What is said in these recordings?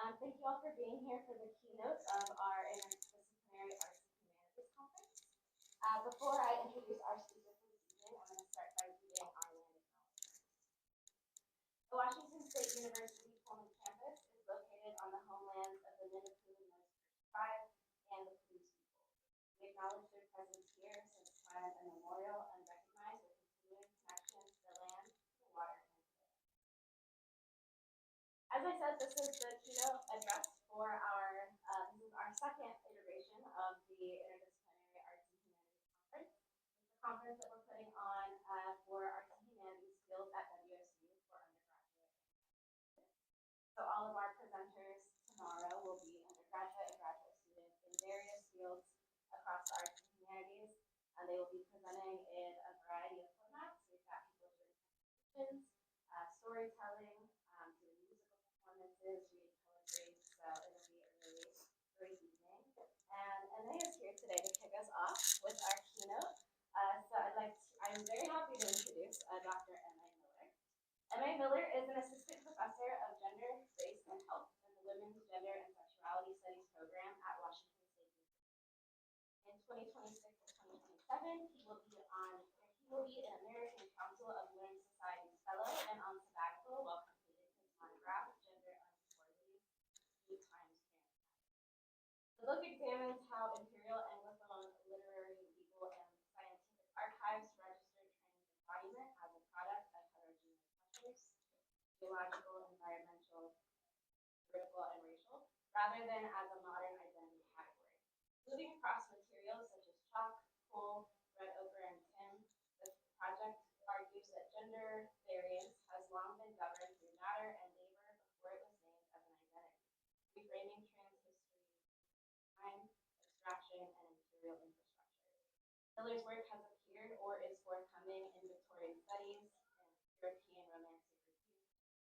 Thank you all for being here for the keynote of our Interdisciplinary Arts and Humanities Conference. Before I introduce our speaker for this evening, I'm going to start by reading our land acknowledgement. The Washington State University Pullman campus is located on the homelands of the Nunapulu tribe and the Palouse people. We acknowledge their presence here since time immemorial and recognize their continuing connection to the land, the water, and the air. As I said, this is the keynote address for this is our second iteration of the Interdisciplinary Arts and Humanities Conference. It's a conference that we're putting on for Arts and Humanities fields at WSU for undergraduate. So all of our presenters tomorrow will be undergraduate and graduate students in various fields across the arts and humanities, and they will be presenting in a variety of formats. We've got people doing presentations, storytelling, doing musical performances, reading poetry. So it'll be a really great evening. And MA is here today to kick us off with our keynote. I'm very happy to introduce Dr. M.A. Miller. M.A. Miller is an assistant professor of gender, race, and health in the Women's Gender and Sexuality Studies program at Washington State University. In 2026 and 2027, he will be an American Council of Learned Societies Fellow and on sabbatical while completing his monograph, Gender Unsupportably, 8 Times Parent. The book examines how imperial Anglophone literary, legal, and scientific archives registered trans embodiment as a product of heterogeneous pressures, geological, environmental, political, and racial, rather than as a modern identity category. Moving across materials such as chalk, coal, red ochre, and tin, the project argues that gender variance has long been governed through matter and labor before it was named as an identity, reframing trans history, time, extraction, and imperial infrastructure. Miller's work has appeared or is forthcoming in Victorian Studies and European Romantic Review,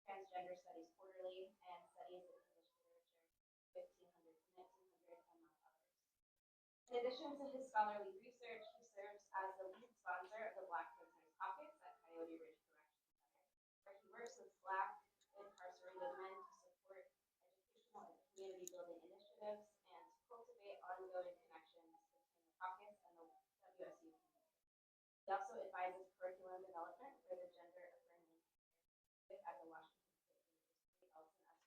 Transgender Studies Quarterly, and Studies in English Literature, 1500 to 1900, among others. In addition to his scholarly research, he serves as the lead sponsor of the Black Prisoners Caucus at Coyote Ridge Correctional Center, where he works with Black incarcerated men to support educational and community building initiatives and to cultivate ongoing connections between the caucus and the WSU community. He also advises curriculum development for the gender affirming at the Washington State University Elton S.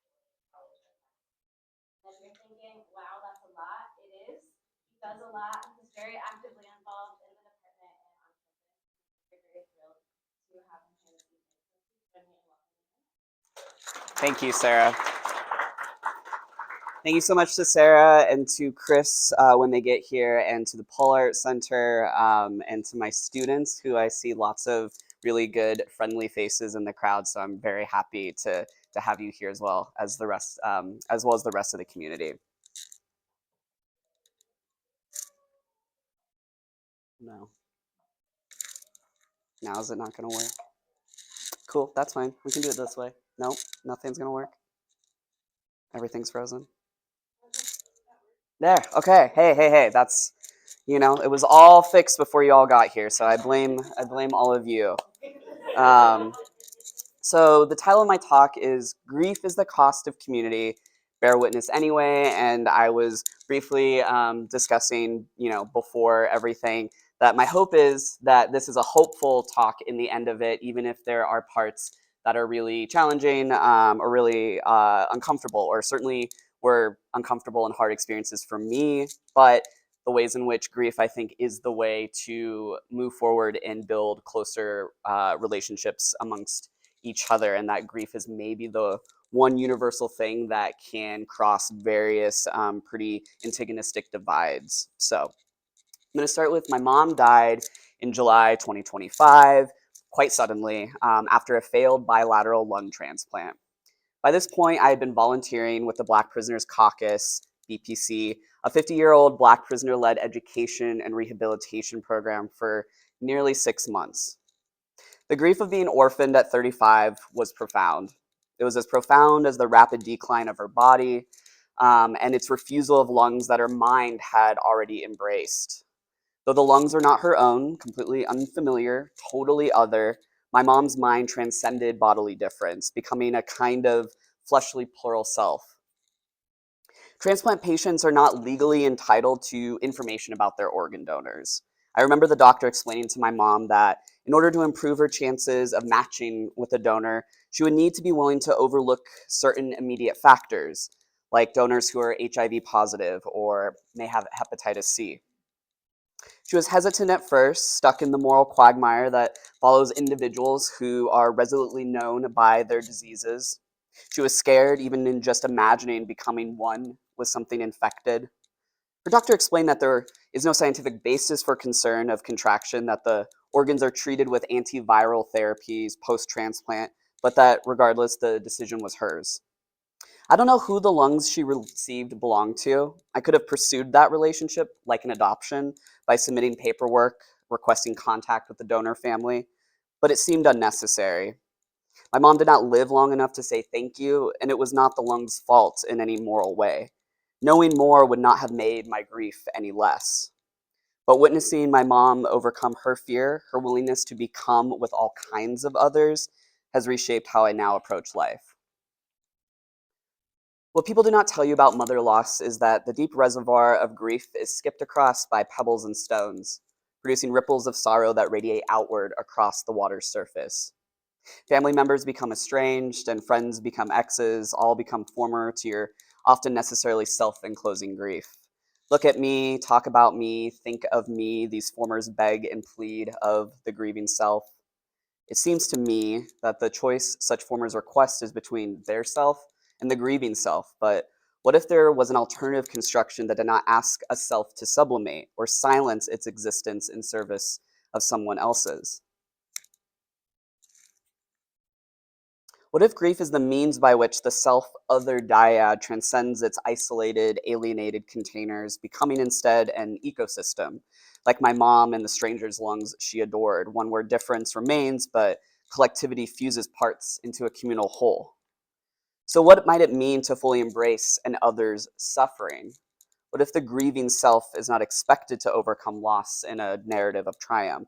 College of Arts. And if you're thinking, wow, that's a lot, it is. He does a lot. He's very actively involved in the department and on campus. We're very thrilled to have him here this evening. So please join me in welcoming him. Thank you, Sarah. Thank you so much to Sarah and to Chris when they get here, and to the Paul Art Center, and to my students, who I see lots of really good, friendly faces in the crowd. So I'm very happy to have you here as well as the rest, as the rest of the community. No. Now is it not going to work? Cool, that's fine. We can do it this way. No, nothing's going to work. Everything's frozen. There, okay. Hey, that's, it was all fixed before you all got here, so I blame all of you. So the title of my talk is Grief is the Cost of Community, Bear Witness Anyway, and I was briefly discussing, before everything, that my hope is that this is a hopeful talk in the end of it, even if there are parts that are really challenging or really uncomfortable, or certainly were uncomfortable and hard experiences for me, but the ways in which grief, I think, is the way to move forward and build closer relationships amongst each other, and that grief is maybe the one universal thing that can cross various pretty antagonistic divides. So I'm going to start with my mom died in July 2025, quite suddenly, after a failed bilateral lung transplant. By this point, I had been volunteering with the Black Prisoners Caucus, BPC, a 50-year-old Black prisoner-led education and rehabilitation program, for nearly 6 months. The grief of being orphaned at 35 was profound. It was as profound as the rapid decline of her body and its refusal of lungs that her mind had already embraced. Though the lungs are not her own, completely unfamiliar, totally other, my mom's mind transcended bodily difference, becoming a kind of fleshly plural self. Transplant patients are not legally entitled to information about their organ donors. I remember the doctor explaining to my mom that in order to improve her chances of matching with a donor, she would need to be willing to overlook certain immediate factors, like donors who are HIV positive or may have hepatitis C. She was hesitant at first, stuck in the moral quagmire that follows individuals who are resolutely known by their diseases. She was scared, even in just imagining becoming one with something infected. Her doctor explained that there is no scientific basis for concern of contraction, that the organs are treated with antiviral therapies post transplant, but that regardless, the decision was hers. I don't know who the lungs she received belonged to. I could have pursued that relationship like an adoption by submitting paperwork, requesting contact with the donor family, but it seemed unnecessary. My mom did not live long enough to say thank you, and it was not the lungs' fault in any moral way. Knowing more would not have made my grief any less. But witnessing my mom overcome her fear, her willingness to become with all kinds of others, has reshaped how I now approach life. What people do not tell you about mother loss is that the deep reservoir of grief is skipped across by pebbles and stones, producing ripples of sorrow that radiate outward across the water's surface. Family members become estranged, and friends become exes, all become former to your often necessarily self-enclosing grief. Look at me, talk about me, think of me, these formers beg and plead of the grieving self. It seems to me that the choice such formers request is between their self and the grieving self, but what if there was an alternative construction that did not ask a self to sublimate or silence its existence in service of someone else's? What if grief is the means by which the self-other dyad transcends its isolated, alienated containers, becoming instead an ecosystem, like my mom and the stranger's lungs she adored, one where difference remains, but collectivity fuses parts into a communal whole? So what might it mean to fully embrace an other's suffering? What if the grieving self is not expected to overcome loss in a narrative of triumph?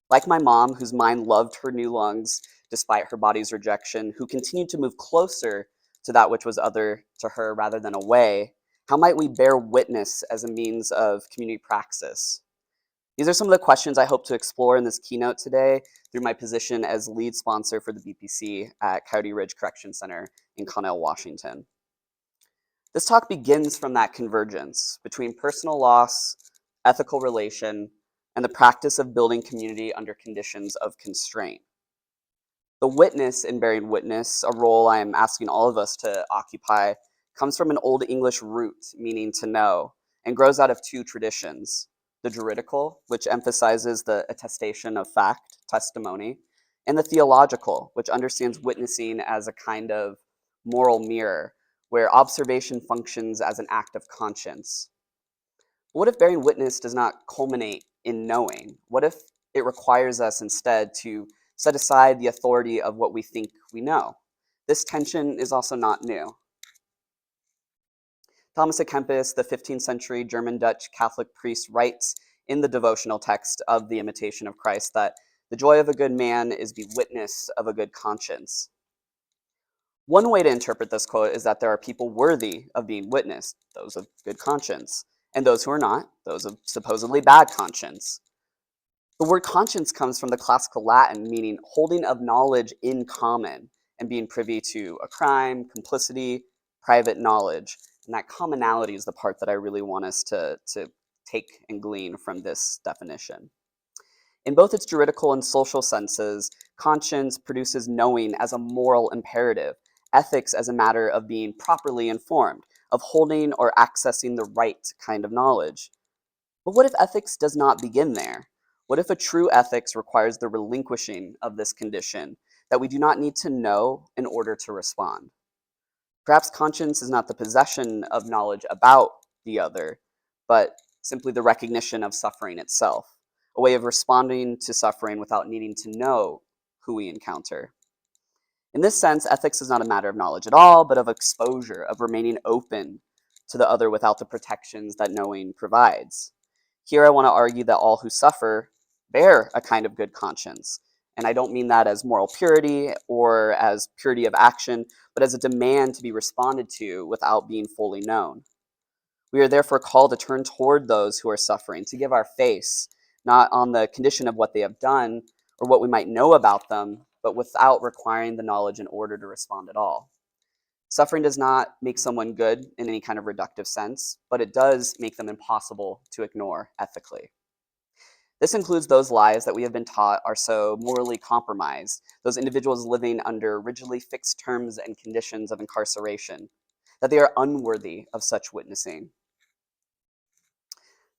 Like my mom, whose mind loved her new lungs despite her body's rejection, who continued to move closer to that which was other to her rather than away, how might we bear witness as a means of community praxis? These are some of the questions I hope to explore in this keynote today through my position as lead sponsor for the BPC at Coyote Ridge Correction Center in Connell, Washington. This talk begins from that convergence between personal loss, ethical relation, and the practice of building community under conditions of constraint. The witness in bearing witness, a role I am asking all of us to occupy, comes from an Old English root meaning to know, and grows out of two traditions: the juridical, which emphasizes the attestation of fact, testimony, and the theological, which understands witnessing as a kind of moral mirror, where observation functions as an act of conscience. What if bearing witness does not culminate in knowing? What if it requires us instead to set aside the authority of what we think we know? This tension is also not new. Thomas à Kempis, the 15th century German-Dutch Catholic priest, writes in the devotional text of The Imitation of Christ that the joy of a good man is the witness of a good conscience. One way to interpret this quote is that there are people worthy of being witnessed, those of good conscience, and those who are not, those of supposedly bad conscience. The word conscience comes from the classical Latin, meaning holding of knowledge in common and being privy to a crime, complicity, private knowledge. And that commonality is the part that I really want us to take and glean from this definition. In both its juridical and social senses, conscience produces knowing as a moral imperative, ethics as a matter of being properly informed, of holding or accessing the right kind of knowledge. But what if ethics does not begin there? What if a true ethics requires the relinquishing of this condition, that we do not need to know in order to respond? Perhaps conscience is not the possession of knowledge about the other, but simply the recognition of suffering itself, a way of responding to suffering without needing to know who we encounter. In this sense, ethics is not a matter of knowledge at all, but of exposure, of remaining open to the other without the protections that knowing provides. Here I want to argue that all who suffer bear a kind of good conscience, And I don't mean that as moral purity or as purity of action, but as a demand to be responded to without being fully known. We are therefore called to turn toward those who are suffering, to give our face, not on the condition of what they have done or what we might know about them, but without requiring the knowledge in order to respond at all. Suffering does not make someone good in any kind of reductive sense, but it does make them impossible to ignore ethically. This includes those lives that we have been taught are so morally compromised, those individuals living under rigidly fixed terms and conditions of incarceration, that they are unworthy of such witnessing.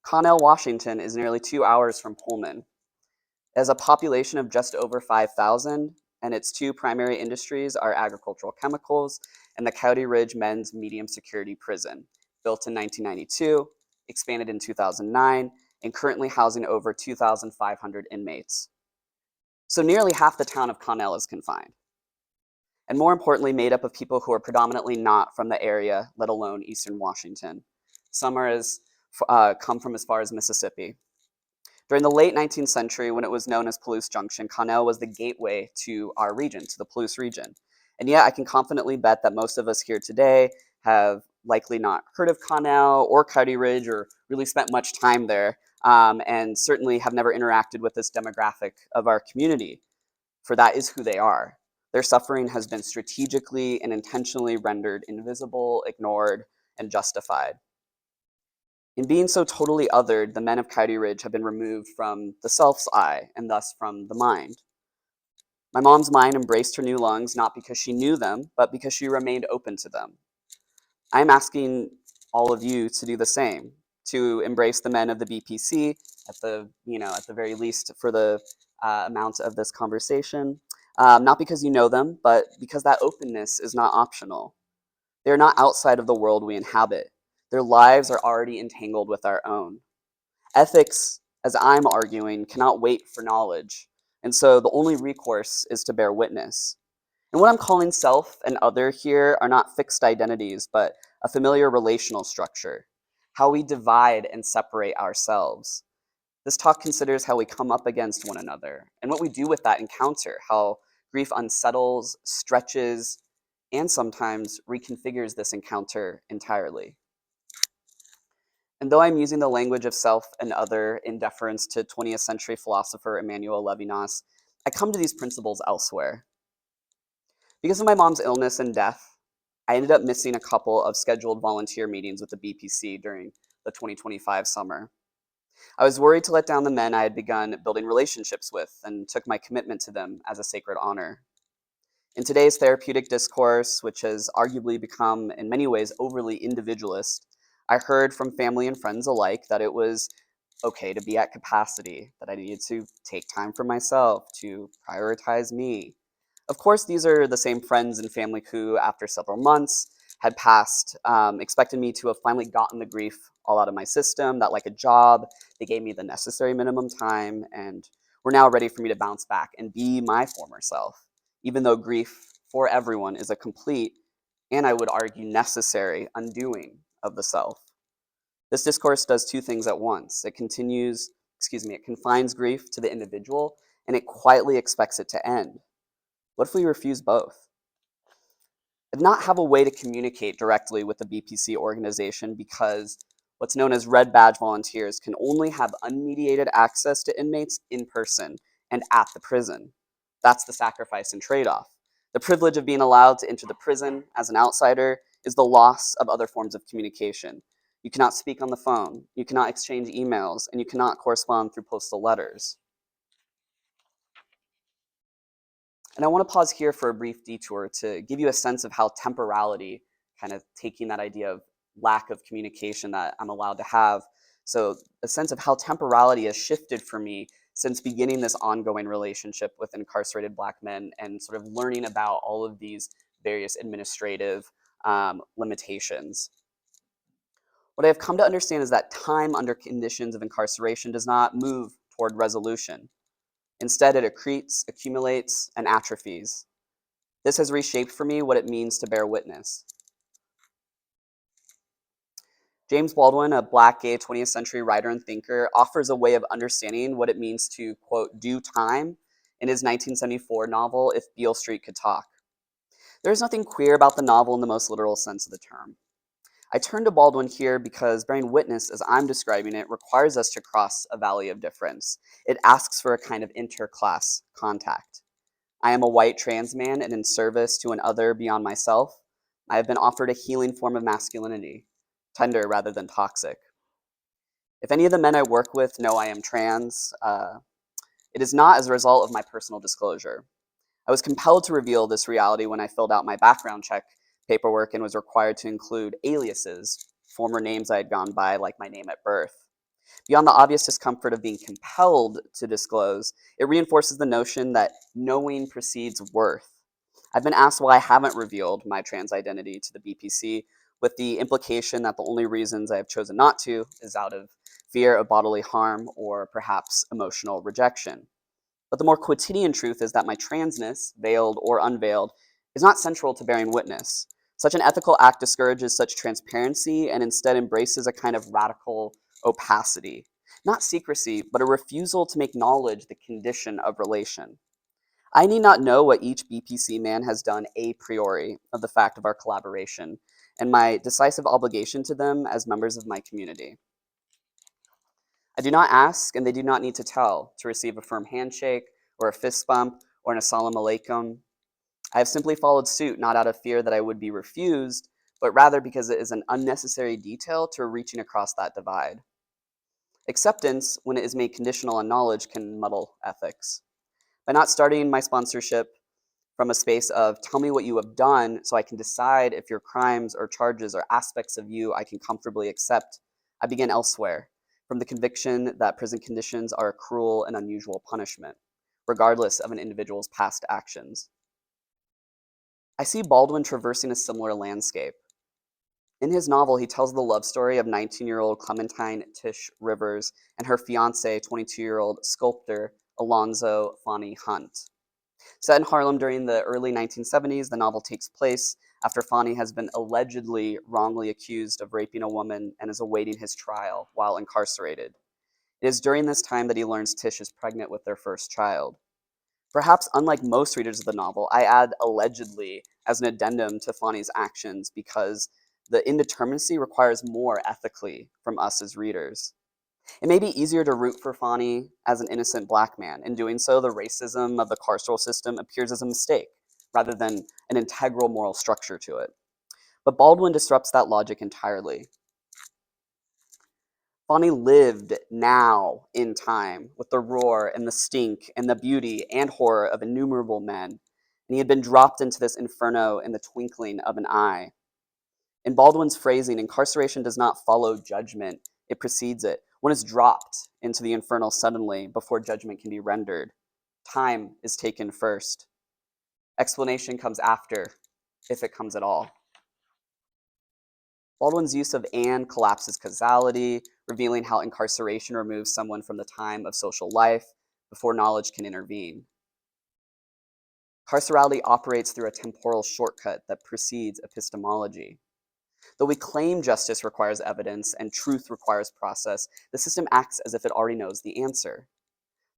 Connell, Washington is nearly 2 hours from Pullman. It has a population of just over 5,000, and its two primary industries are agricultural chemicals and the Coyote Ridge Men's Medium Security Prison, built in 1992, expanded in 2009, and currently housing over 2,500 inmates. So nearly half the town of Connell is confined, and more importantly, made up of people who are predominantly not from the area, let alone Eastern Washington. Some come from as far as Mississippi. During the late 19th century, when it was known as Palouse Junction, Connell was the gateway to our region, to the Palouse region. And yet I can confidently bet that most of us here today have likely not heard of Connell or Coyote Ridge or really spent much time there, and certainly have never interacted with this demographic of our community, for that is who they are. Their suffering has been strategically and intentionally rendered invisible, ignored, and justified. In being so totally othered, the men of Coyote Ridge have been removed from the self's eye and thus from the mind. My mom's mind embraced her new lungs not because she knew them, but because she remained open to them. I'm asking all of you to do the same, to embrace the men of the BPC at the very least for the amount of this conversation, not because you know them, but because that openness is not optional. They are not outside of the world we inhabit. Their lives are already entangled with our own. Ethics, as I'm arguing, cannot wait for knowledge, and so the only recourse is to bear witness. And what I'm calling self and other here are not fixed identities, but a familiar relational structure, how we divide and separate ourselves. This talk considers how we come up against one another and what we do with that encounter, how grief unsettles, stretches, and sometimes reconfigures this encounter entirely. And though I'm using the language of self and other in deference to 20th century philosopher Emmanuel Levinas, I come to these principles elsewhere. Because of my mom's illness and death, I ended up missing a couple of scheduled volunteer meetings with the BPC during the 2025 summer. I was worried to let down the men I had begun building relationships with and took my commitment to them as a sacred honor. In today's therapeutic discourse, which has arguably become in many ways overly individualist, I heard from family and friends alike that it was okay to be at capacity, that I needed to take time for myself, to prioritize me. Of course, these are the same friends and family who, after several months, had passed, expected me to have finally gotten the grief all out of my system, that like a job, they gave me the necessary minimum time, and were now ready for me to bounce back and be my former self, even though grief for everyone is a complete, and I would argue necessary, undoing of the self. This discourse does two things at once. It confines grief to the individual, and it quietly expects it to end. What if we refuse both? I did not have a way to communicate directly with the BPC organization because what's known as red badge volunteers can only have unmediated access to inmates in person and at the prison. That's the sacrifice and trade-off. The privilege of being allowed to enter the prison as an outsider is the loss of other forms of communication. You cannot speak on the phone, you cannot exchange emails, and you cannot correspond through postal letters. And I want to pause here for a brief detour to give you a sense of how temporality, kind of taking that idea of lack of communication that I'm allowed to have, so a sense of how temporality has shifted for me since beginning this ongoing relationship with incarcerated Black men and sort of learning about all of these various administrative limitations. What I have come to understand is that time under conditions of incarceration does not move toward resolution. Instead, it accretes, accumulates, and atrophies. This has reshaped for me what it means to bear witness. James Baldwin, a Black gay 20th century writer and thinker, offers a way of understanding what it means to, quote, do time in his 1974 novel, If Beale Street Could Talk. There is nothing queer about the novel in the most literal sense of the term. I turn to Baldwin here because bearing witness, as I'm describing it, requires us to cross a valley of difference. It asks for a kind of interclass contact. I am a white trans man, and in service to an other beyond myself, I have been offered a healing form of masculinity, tender rather than toxic. If any of the men I work with know I am trans, it is not as a result of my personal disclosure. I was compelled to reveal this reality when I filled out my background check paperwork and was required to include aliases, former names I had gone by, like my name at birth. Beyond the obvious discomfort of being compelled to disclose, it reinforces the notion that knowing precedes worth. I've been asked why I haven't revealed my trans identity to the BPC, with the implication that the only reasons I have chosen not to is out of fear of bodily harm or perhaps emotional rejection. But the more quotidian truth is that my transness, veiled or unveiled, is not central to bearing witness. Such an ethical act discourages such transparency and instead embraces a kind of radical opacity. Not secrecy, but a refusal to make knowledge the condition of relation. I need not know what each BPC man has done a priori of the fact of our collaboration and my decisive obligation to them as members of my community. I do not ask, and they do not need to tell, to receive a firm handshake or a fist bump or an assalamu alaikum. I have simply followed suit not out of fear that I would be refused, but rather because it is an unnecessary detail to reaching across that divide. Acceptance, when it is made conditional on knowledge, can muddle ethics. By not starting my sponsorship from a space of tell me what you have done so I can decide if your crimes or charges or aspects of you I can comfortably accept, I begin elsewhere, from the conviction that prison conditions are a cruel and unusual punishment, regardless of an individual's past actions. I see Baldwin traversing a similar landscape. In his novel, he tells the love story of 19-year-old Clementine Tish Rivers and her fiance, 22-year-old sculptor Alonzo Fani Hunt. Set in Harlem during the early 1970s, the novel takes place after Fani has been allegedly wrongly accused of raping a woman and is awaiting his trial while incarcerated. It is during this time that he learns Tish is pregnant with their first child. Perhaps unlike most readers of the novel, I add allegedly as an addendum to Fani's actions because the indeterminacy requires more ethically from us as readers. It may be easier to root for Fani as an innocent black man. In doing so, the racism of the carceral system appears as a mistake, rather than an integral moral structure to it. But Baldwin disrupts that logic entirely. Fani lived now in time with the roar and the stink and the beauty and horror of innumerable men, and he had been dropped into this inferno in the twinkling of an eye. In Baldwin's phrasing, incarceration does not follow judgment, it precedes it. One is dropped into the infernal suddenly before judgment can be rendered. Time is taken first. Explanation comes after, if it comes at all. Baldwin's use of and collapses causality, revealing how incarceration removes someone from the time of social life before knowledge can intervene. Carcerality operates through a temporal shortcut that precedes epistemology. Though we claim justice requires evidence and truth requires process, the system acts as if it already knows the answer.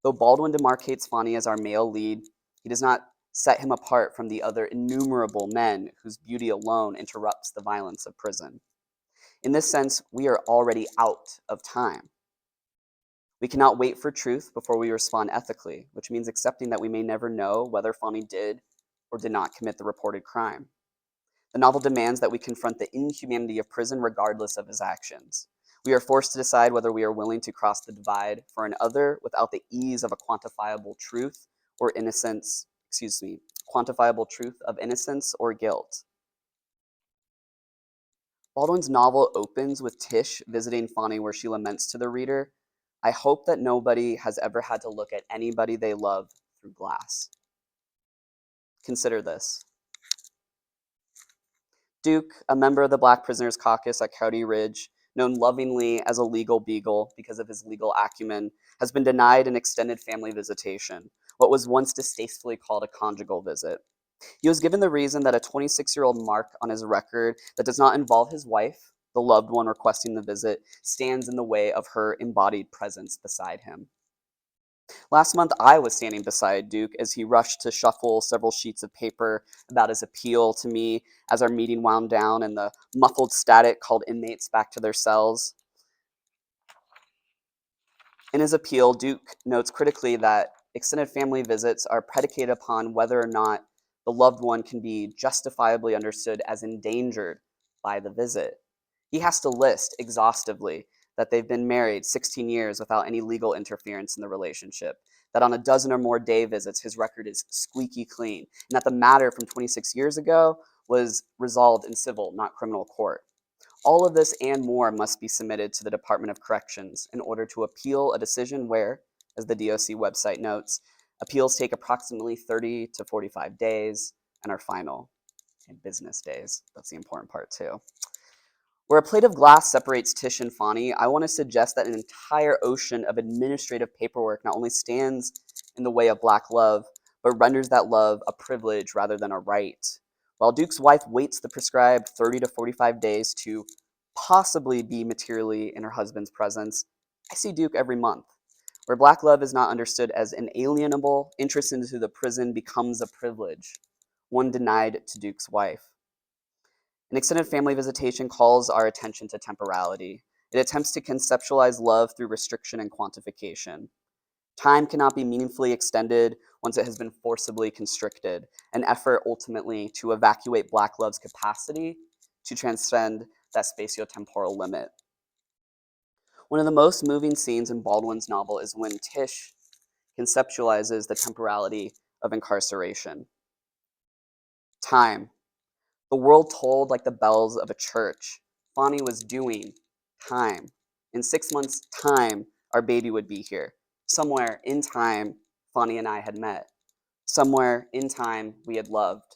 Though Baldwin demarcates Fani as our male lead, he does not set him apart from the other innumerable men whose beauty alone interrupts the violence of prison. In this sense, we are already out of time. We cannot wait for truth before we respond ethically, which means accepting that we may never know whether Fani did or did not commit the reported crime. The novel demands that we confront the inhumanity of prison regardless of his actions. We are forced to decide whether we are willing to cross the divide for an other without the ease of a quantifiable truth or quantifiable truth of innocence or guilt. Baldwin's novel opens with Tish visiting Fani where she laments to the reader, I hope that nobody has ever had to look at anybody they love through glass. Consider this. Duke, a member of the Black Prisoners Caucus at Cowdy Ridge, known lovingly as a legal beagle because of his legal acumen, has been denied an extended family visitation, what was once distastefully called a conjugal visit. He was given the reason that a 26-year-old mark on his record that does not involve his wife, the loved one requesting the visit, stands in the way of her embodied presence beside him. Last month, I was standing beside Duke as he rushed to shuffle several sheets of paper about his appeal to me as our meeting wound down and the muffled static called inmates back to their cells. In his appeal, Duke notes critically that extended family visits are predicated upon whether or not the loved one can be justifiably understood as endangered by the visit. He has to list exhaustively that they've been married 16 years without any legal interference in the relationship, that on a dozen or more day visits, his record is squeaky clean, and that the matter from 26 years ago was resolved in civil, not criminal court. All of this and more must be submitted to the Department of Corrections in order to appeal a decision where, as the DOC website notes, appeals take approximately 30 to 45 days and are final in business days. That's the important part too. Where a plate of glass separates Tish and Fonny, I want to suggest that an entire ocean of administrative paperwork not only stands in the way of Black love, but renders that love a privilege rather than a right. While Duke's wife waits the prescribed 30 to 45 days to possibly be materially in her husband's presence, I see Duke every month. Where Black love is not understood as inalienable, interest into the prison becomes a privilege, one denied to Duke's wife. An extended family visitation calls our attention to temporality. It attempts to conceptualize love through restriction and quantification. Time cannot be meaningfully extended once it has been forcibly constricted, an effort ultimately to evacuate Black love's capacity to transcend that spatiotemporal limit. One of the most moving scenes in Baldwin's novel is when Tish conceptualizes the temporality of incarceration. Time. The world tolled like the bells of a church. Fonny was doing time. In 6 months' time, our baby would be here. Somewhere in time, Fonny and I had met. Somewhere in time, we had loved.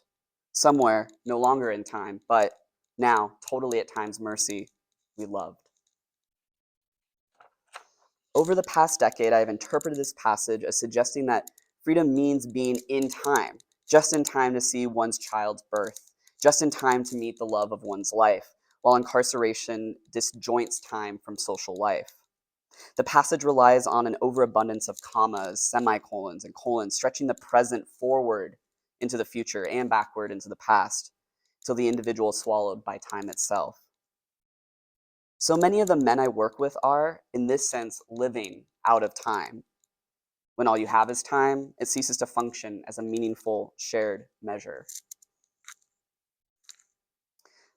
Somewhere, no longer in time, but now, totally at time's mercy, we loved. Over the past decade, I have interpreted this passage as suggesting that freedom means being in time, just in time to see one's child's birth, just in time to meet the love of one's life, while incarceration disjoints time from social life. The passage relies on an overabundance of commas, semicolons, and colons, stretching the present forward into the future and backward into the past, till the individual is swallowed by time itself. So many of the men I work with are, in this sense, living out of time. When all you have is time, it ceases to function as a meaningful shared measure.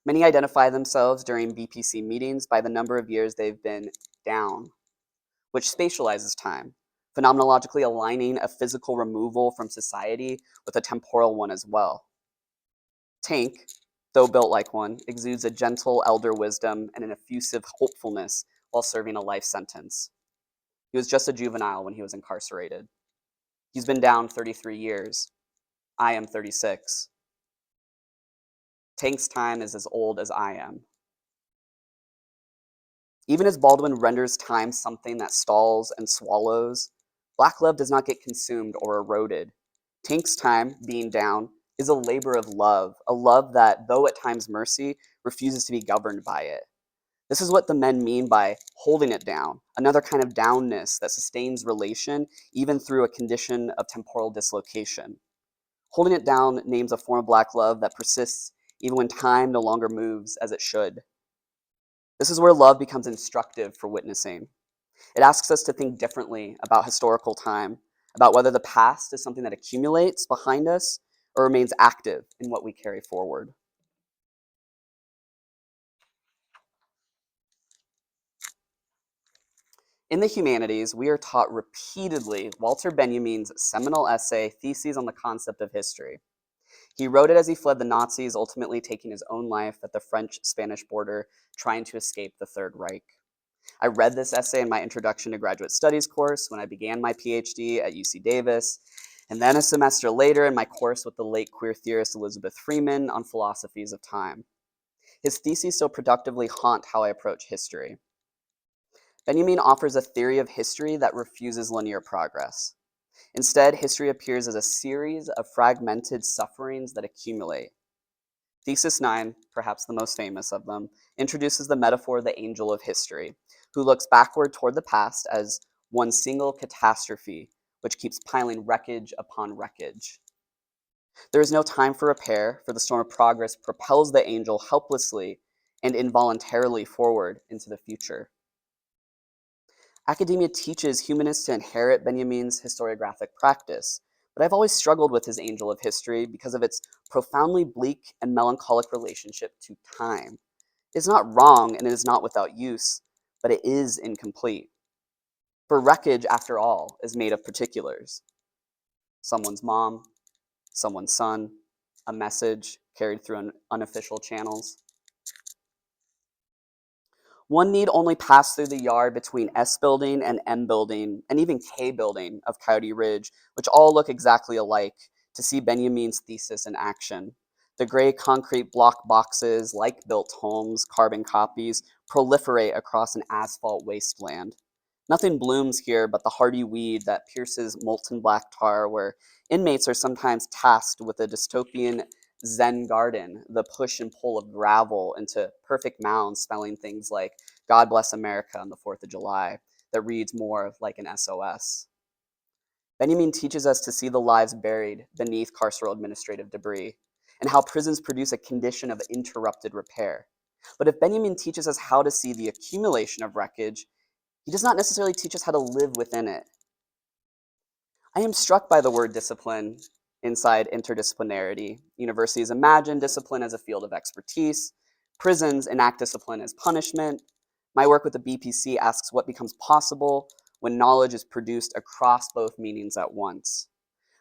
Many identify themselves during BPC meetings by the number of years they've been down, which spatializes time, phenomenologically aligning a physical removal from society with a temporal one as well. Tank, though built like one, exudes a gentle elder wisdom and an effusive hopefulness while serving a life sentence. He was just a juvenile when he was incarcerated. He's been down 33 years. I am 36. Tank's time is as old as I am. Even as Baldwin renders time something that stalls and swallows, Black love does not get consumed or eroded. Tank's time, being down, is a labor of love, a love that, though at times mercy, refuses to be governed by it. This is what the men mean by holding it down, another kind of downness that sustains relation even through a condition of temporal dislocation. Holding it down names a form of Black love that persists even when time no longer moves as it should. This is where love becomes instructive for witnessing. It asks us to think differently about historical time, about whether the past is something that accumulates behind us or remains active in what we carry forward. In the humanities, we are taught repeatedly Walter Benjamin's seminal essay, Theses on the Concept of History. He wrote it as he fled the Nazis, ultimately taking his own life at the French-Spanish border, trying to escape the Third Reich. I read this essay in my Introduction to Graduate Studies course when I began my PhD at UC Davis, and then a semester later in my course with the late queer theorist Elizabeth Freeman on philosophies of time. His theses still productively haunt how I approach history. Benjamin offers a theory of history that refuses linear progress. Instead, history appears as a series of fragmented sufferings that accumulate. Thesis 9, perhaps the most famous of them, introduces the metaphor of the angel of history, who looks backward toward the past as one single catastrophe, which keeps piling wreckage upon wreckage. There is no time for repair, for the storm of progress propels the angel helplessly and involuntarily forward into the future. Academia teaches humanists to inherit Benjamin's historiographic practice, but I've always struggled with his angel of history because of its profoundly bleak and melancholic relationship to time. It is not wrong and it is not without use, but it is incomplete. For wreckage, after all, is made of particulars. Someone's mom, someone's son, a message carried through unofficial channels. One need only pass through the yard between S building and M building, and even K building of Coyote Ridge, which all look exactly alike, to see Benjamin's thesis in action. The gray concrete block boxes, like built homes, carbon copies, proliferate across an asphalt wasteland. Nothing blooms here but the hardy weed that pierces molten black tar, where inmates are sometimes tasked with a dystopian Zen garden, the push and pull of gravel into perfect mounds spelling things like God bless America on the 4th of July, that reads more like an SOS. Benjamin teaches us to see the lives buried beneath carceral administrative debris, and how prisons produce a condition of interrupted repair. But if Benjamin teaches us how to see the accumulation of wreckage, he does not necessarily teach us how to live within it. I am struck by the word discipline inside interdisciplinarity. Universities imagine discipline as a field of expertise. Prisons enact discipline as punishment. My work with the BPC asks what becomes possible when knowledge is produced across both meanings at once.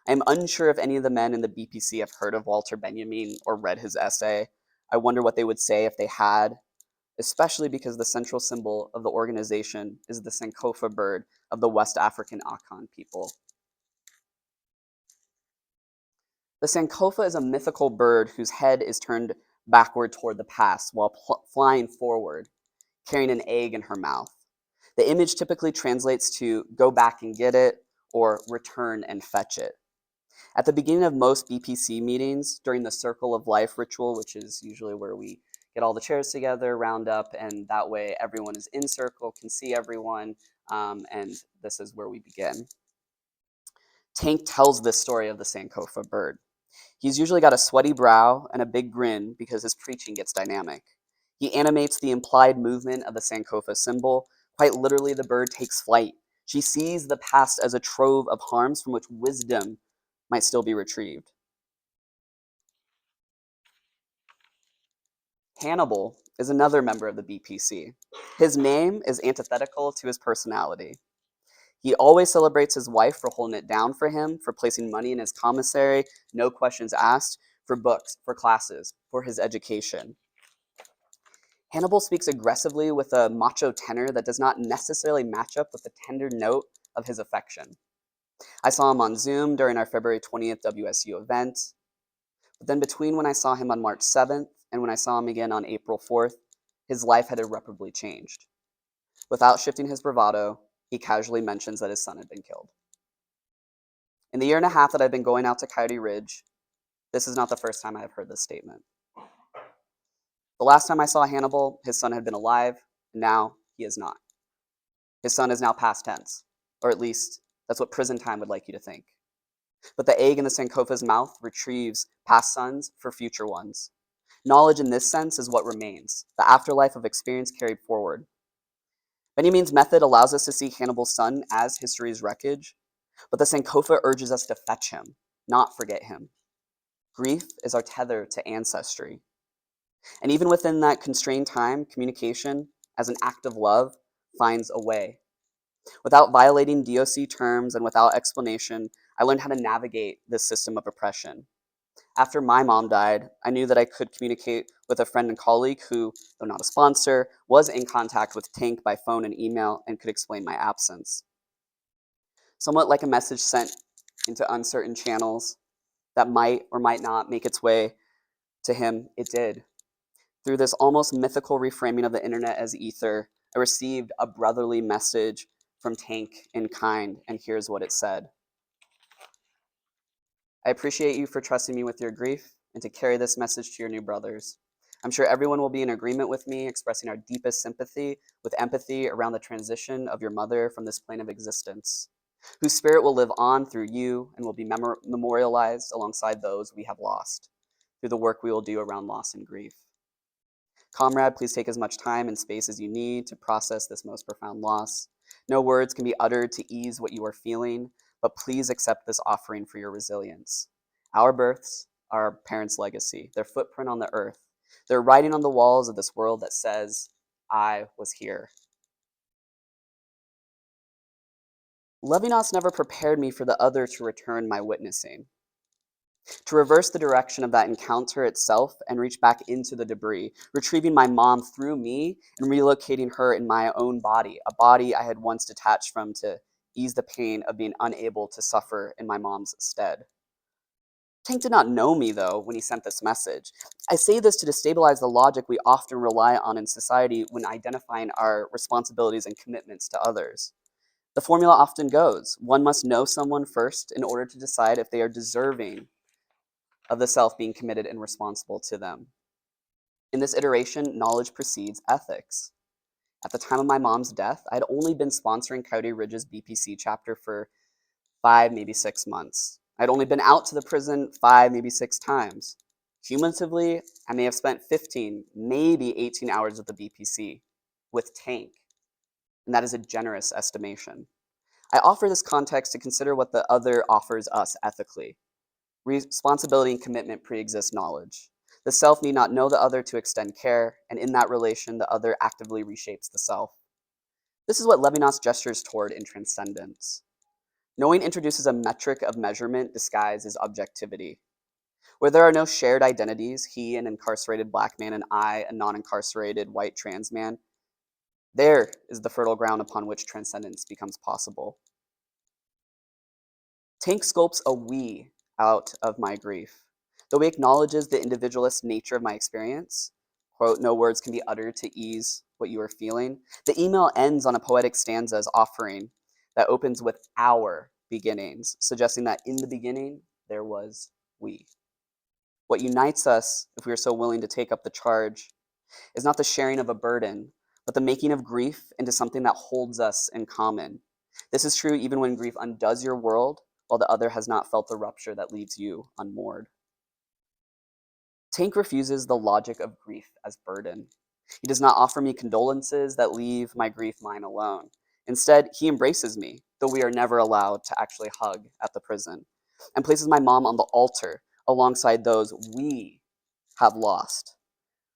I am unsure if any of the men in the BPC have heard of Walter Benjamin or read his essay. I wonder what they would say if they had, especially because the central symbol of the organization is the Sankofa bird of the West African Akan people. The Sankofa is a mythical bird whose head is turned backward toward the past while flying forward, carrying an egg in her mouth. The image typically translates to go back and get it or return and fetch it. At the beginning of most BPC meetings, during the Circle of Life ritual, which is usually where we get all the chairs together, round up, and that way everyone is in circle, can see everyone, and this is where we begin. Tank tells this story of the Sankofa bird. He's usually got a sweaty brow and a big grin because his preaching gets dynamic. He animates the implied movement of the Sankofa symbol. Quite literally, the bird takes flight. She sees the past as a trove of harms from which wisdom might still be retrieved. Hannibal is another member of the BPC. His name is antithetical to his personality. He always celebrates his wife for holding it down for him, for placing money in his commissary, no questions asked, for books, for classes, for his education. Hannibal speaks aggressively with a macho tenor that does not necessarily match up with the tender note of his affection. I saw him on Zoom during our February 20th WSU event, but then between when I saw him on March 7th and when I saw him again on April 4th, his life had irreparably changed. Without shifting his bravado, he casually mentions that his son had been killed. In the year and a half that I've been going out to Coyote Ridge, this is not the first time I have heard this statement. The last time I saw Hannibal, his son had been alive, and now he is not. His son is now past tense, or at least that's what prison time would like you to think. But the egg in the Sankofa's mouth retrieves past sons for future ones. Knowledge in this sense is what remains, the afterlife of experience carried forward. Benjamin's method allows us to see Hannibal's son as history's wreckage, but the Sankofa urges us to fetch him, not forget him. Grief is our tether to ancestry. And even within that constrained time, communication, as an act of love, finds a way. Without violating DOC terms and without explanation, I learned how to navigate this system of oppression. After my mom died, I knew that I could communicate with a friend and colleague who, though not a sponsor, was in contact with Tank by phone and email and could explain my absence. Somewhat like a message sent into uncertain channels that might or might not make its way to him, it did. Through this almost mythical reframing of the internet as ether, I received a brotherly message from Tank in kind, and here's what it said. I appreciate you for trusting me with your grief and to carry this message to your new brothers. I'm sure everyone will be in agreement with me, expressing our deepest sympathy with empathy around the transition of your mother from this plane of existence. whose spirit will live on through you and will be memorialized alongside those we have lost through the work we will do around loss and grief. Comrade, please take as much time and space as you need to process this most profound loss. No words can be uttered to ease what you are feeling, but please accept this offering for your resilience. Our births are our parents' legacy, their footprint on the earth, their writing on the walls of this world that says, I was here. Levinas never prepared me for the other to return my witnessing, to reverse the direction of that encounter itself and reach back into the debris, retrieving my mom through me and relocating her in my own body, a body I had once detached from to ease the pain of being unable to suffer in my mom's stead. Tank did not know me, though, when he sent this message. I say this to destabilize the logic we often rely on in society when identifying our responsibilities and commitments to others. The formula often goes, one must know someone first in order to decide if they are deserving of the self being committed and responsible to them. In this iteration, knowledge precedes ethics. At the time of my mom's death, I had only been sponsoring Coyote Ridge's BPC chapter for 5, maybe 6 months. I'd only been out to the prison 5, maybe 6 times. Cumulatively, I may have spent 15, maybe 18 hours at the BPC with Tank, and that is a generous estimation. I offer this context to consider what the other offers us ethically. Responsibility and commitment pre-exist knowledge. The self need not know the other to extend care, and in that relation, the other actively reshapes the self. This is what Levinas gestures toward in Transcendence. Knowing introduces a metric of measurement disguised as objectivity. Where there are no shared identities, he, an incarcerated black man, and I, a non-incarcerated white trans man, there is the fertile ground upon which transcendence becomes possible. Tank sculpts a we out of my grief. Though he acknowledges the individualist nature of my experience, quote, no words can be uttered to ease what you are feeling, the email ends on a poetic stanza's offering that opens with our beginnings, suggesting that in the beginning, there was we. What unites us, if we are so willing to take up the charge, is not the sharing of a burden, but the making of grief into something that holds us in common. This is true even when grief undoes your world, while the other has not felt the rupture that leaves you unmoored. Tank refuses the logic of grief as burden. He does not offer me condolences that leave my grief mine alone. Instead, he embraces me, though we are never allowed to actually hug at the prison, and places my mom on the altar alongside those we have lost.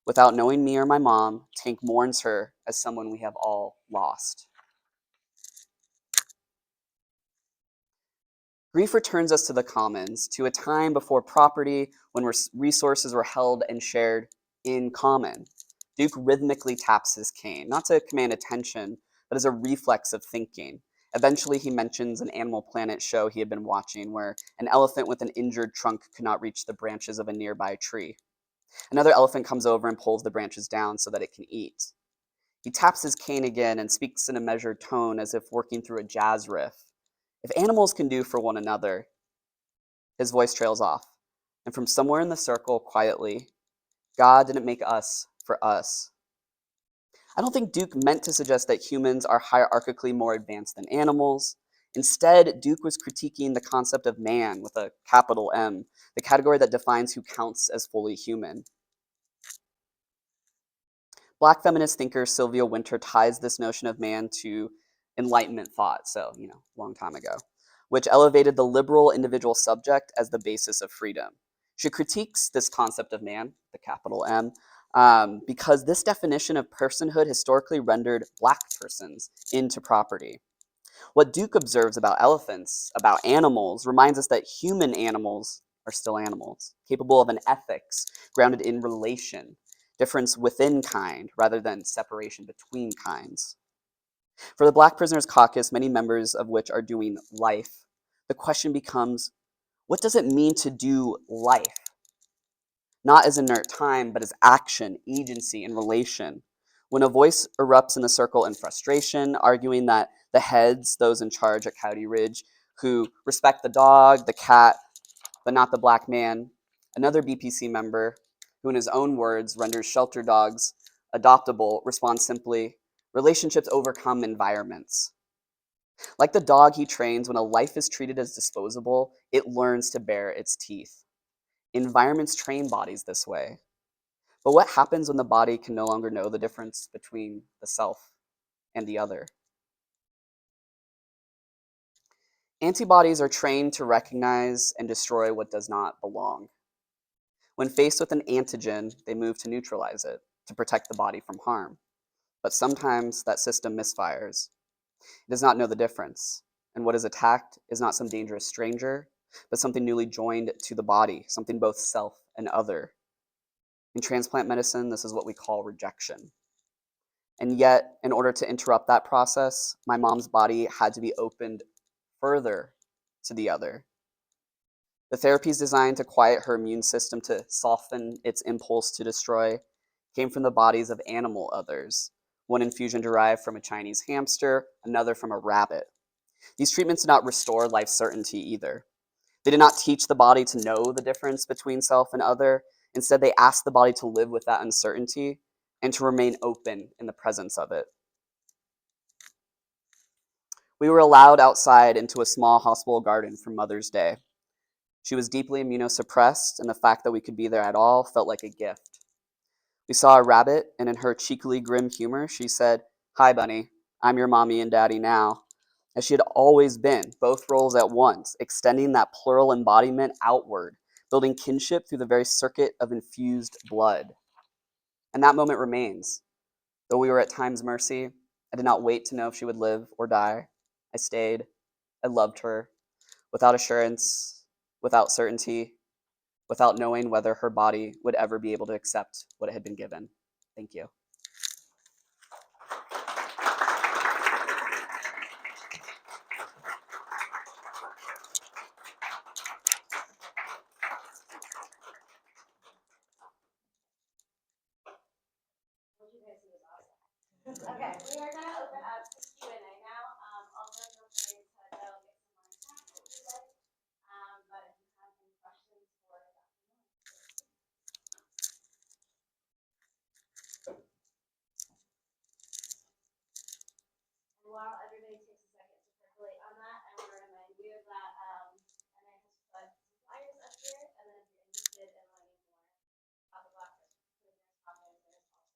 Without knowing me or my mom, Tank mourns her as someone we have all lost. Grief returns us to the commons, to a time before property, when resources were held and shared in common. Duke rhythmically taps his cane, not to command attention, but as a reflex of thinking. Eventually, he mentions an Animal Planet show he had been watching where an elephant with an injured trunk could not reach the branches of a nearby tree. Another elephant comes over and pulls the branches down so that it can eat. He taps his cane again and speaks in a measured tone as if working through a jazz riff. If animals can do for one another, his voice trails off. And from somewhere in the circle, quietly, God didn't make us for us. I don't think Duke meant to suggest that humans are hierarchically more advanced than animals. Instead, Duke was critiquing the concept of man with a capital M, the category that defines who counts as fully human. Black feminist thinker Sylvia Wynter ties this notion of man to Enlightenment thought, so, long time ago, which elevated the liberal individual subject as the basis of freedom. She critiques this concept of man, the capital M, because this definition of personhood historically rendered Black persons into property. What Duke observes about elephants, about animals, reminds us that human animals are still animals, capable of an ethics grounded in relation, difference within kind rather than separation between kinds. For the Black Prisoners Caucus, many members of which are doing life, the question becomes, what does it mean to do life? Not as inert time, but as action, agency, and relation. When a voice erupts in the circle in frustration, arguing that the heads, those in charge at Coyote Ridge, who respect the dog, the cat, but not the Black man, another BPC member, who in his own words renders shelter dogs adoptable, responds simply, relationships overcome environments. Like the dog he trains, when a life is treated as disposable, it learns to bare its teeth. Environments train bodies this way. But what happens when the body can no longer know the difference between the self and the other? Antibodies are trained to recognize and destroy what does not belong. When faced with an antigen, they move to neutralize it, to protect the body from harm. But sometimes that system misfires. It does not know the difference. And what is attacked is not some dangerous stranger, but something newly joined to the body, something both self and other. In transplant medicine, this is what we call rejection. And yet, in order to interrupt that process, my mom's body had to be opened further to the other. The therapies designed to quiet her immune system to soften its impulse to destroy came from the bodies of animal others. One infusion derived from a Chinese hamster, another from a rabbit. These treatments did not restore life certainty either. They did not teach the body to know the difference between self and other. Instead, they asked the body to live with that uncertainty and to remain open in the presence of it. We were allowed outside into a small hospital garden for Mother's Day. She was deeply immunosuppressed, and the fact that we could be there at all felt like a gift. We saw a rabbit, and in her cheekily grim humor, she said, "Hi, Bunny. I'm your mommy and daddy now." As she had always been, both roles at once, extending that plural embodiment outward, building kinship through the very circuit of infused blood. And that moment remains. Though we were at time's mercy, I did not wait to know if she would live or die. I stayed. I loved her, without assurance, without certainty, without knowing whether her body would ever be able to accept what it had been given. Thank you. What you guys do is awesome. Okay, we are going to open up to Q&A now. Also, feel free to go get some more snacks if you'd like. But if you have any questions for Dr. And while everybody takes a second to percolate on that, I want to remind you that Emma has put some flyers up here, and then if you're interested in learning more about the Black Prisoners Conference, there's also.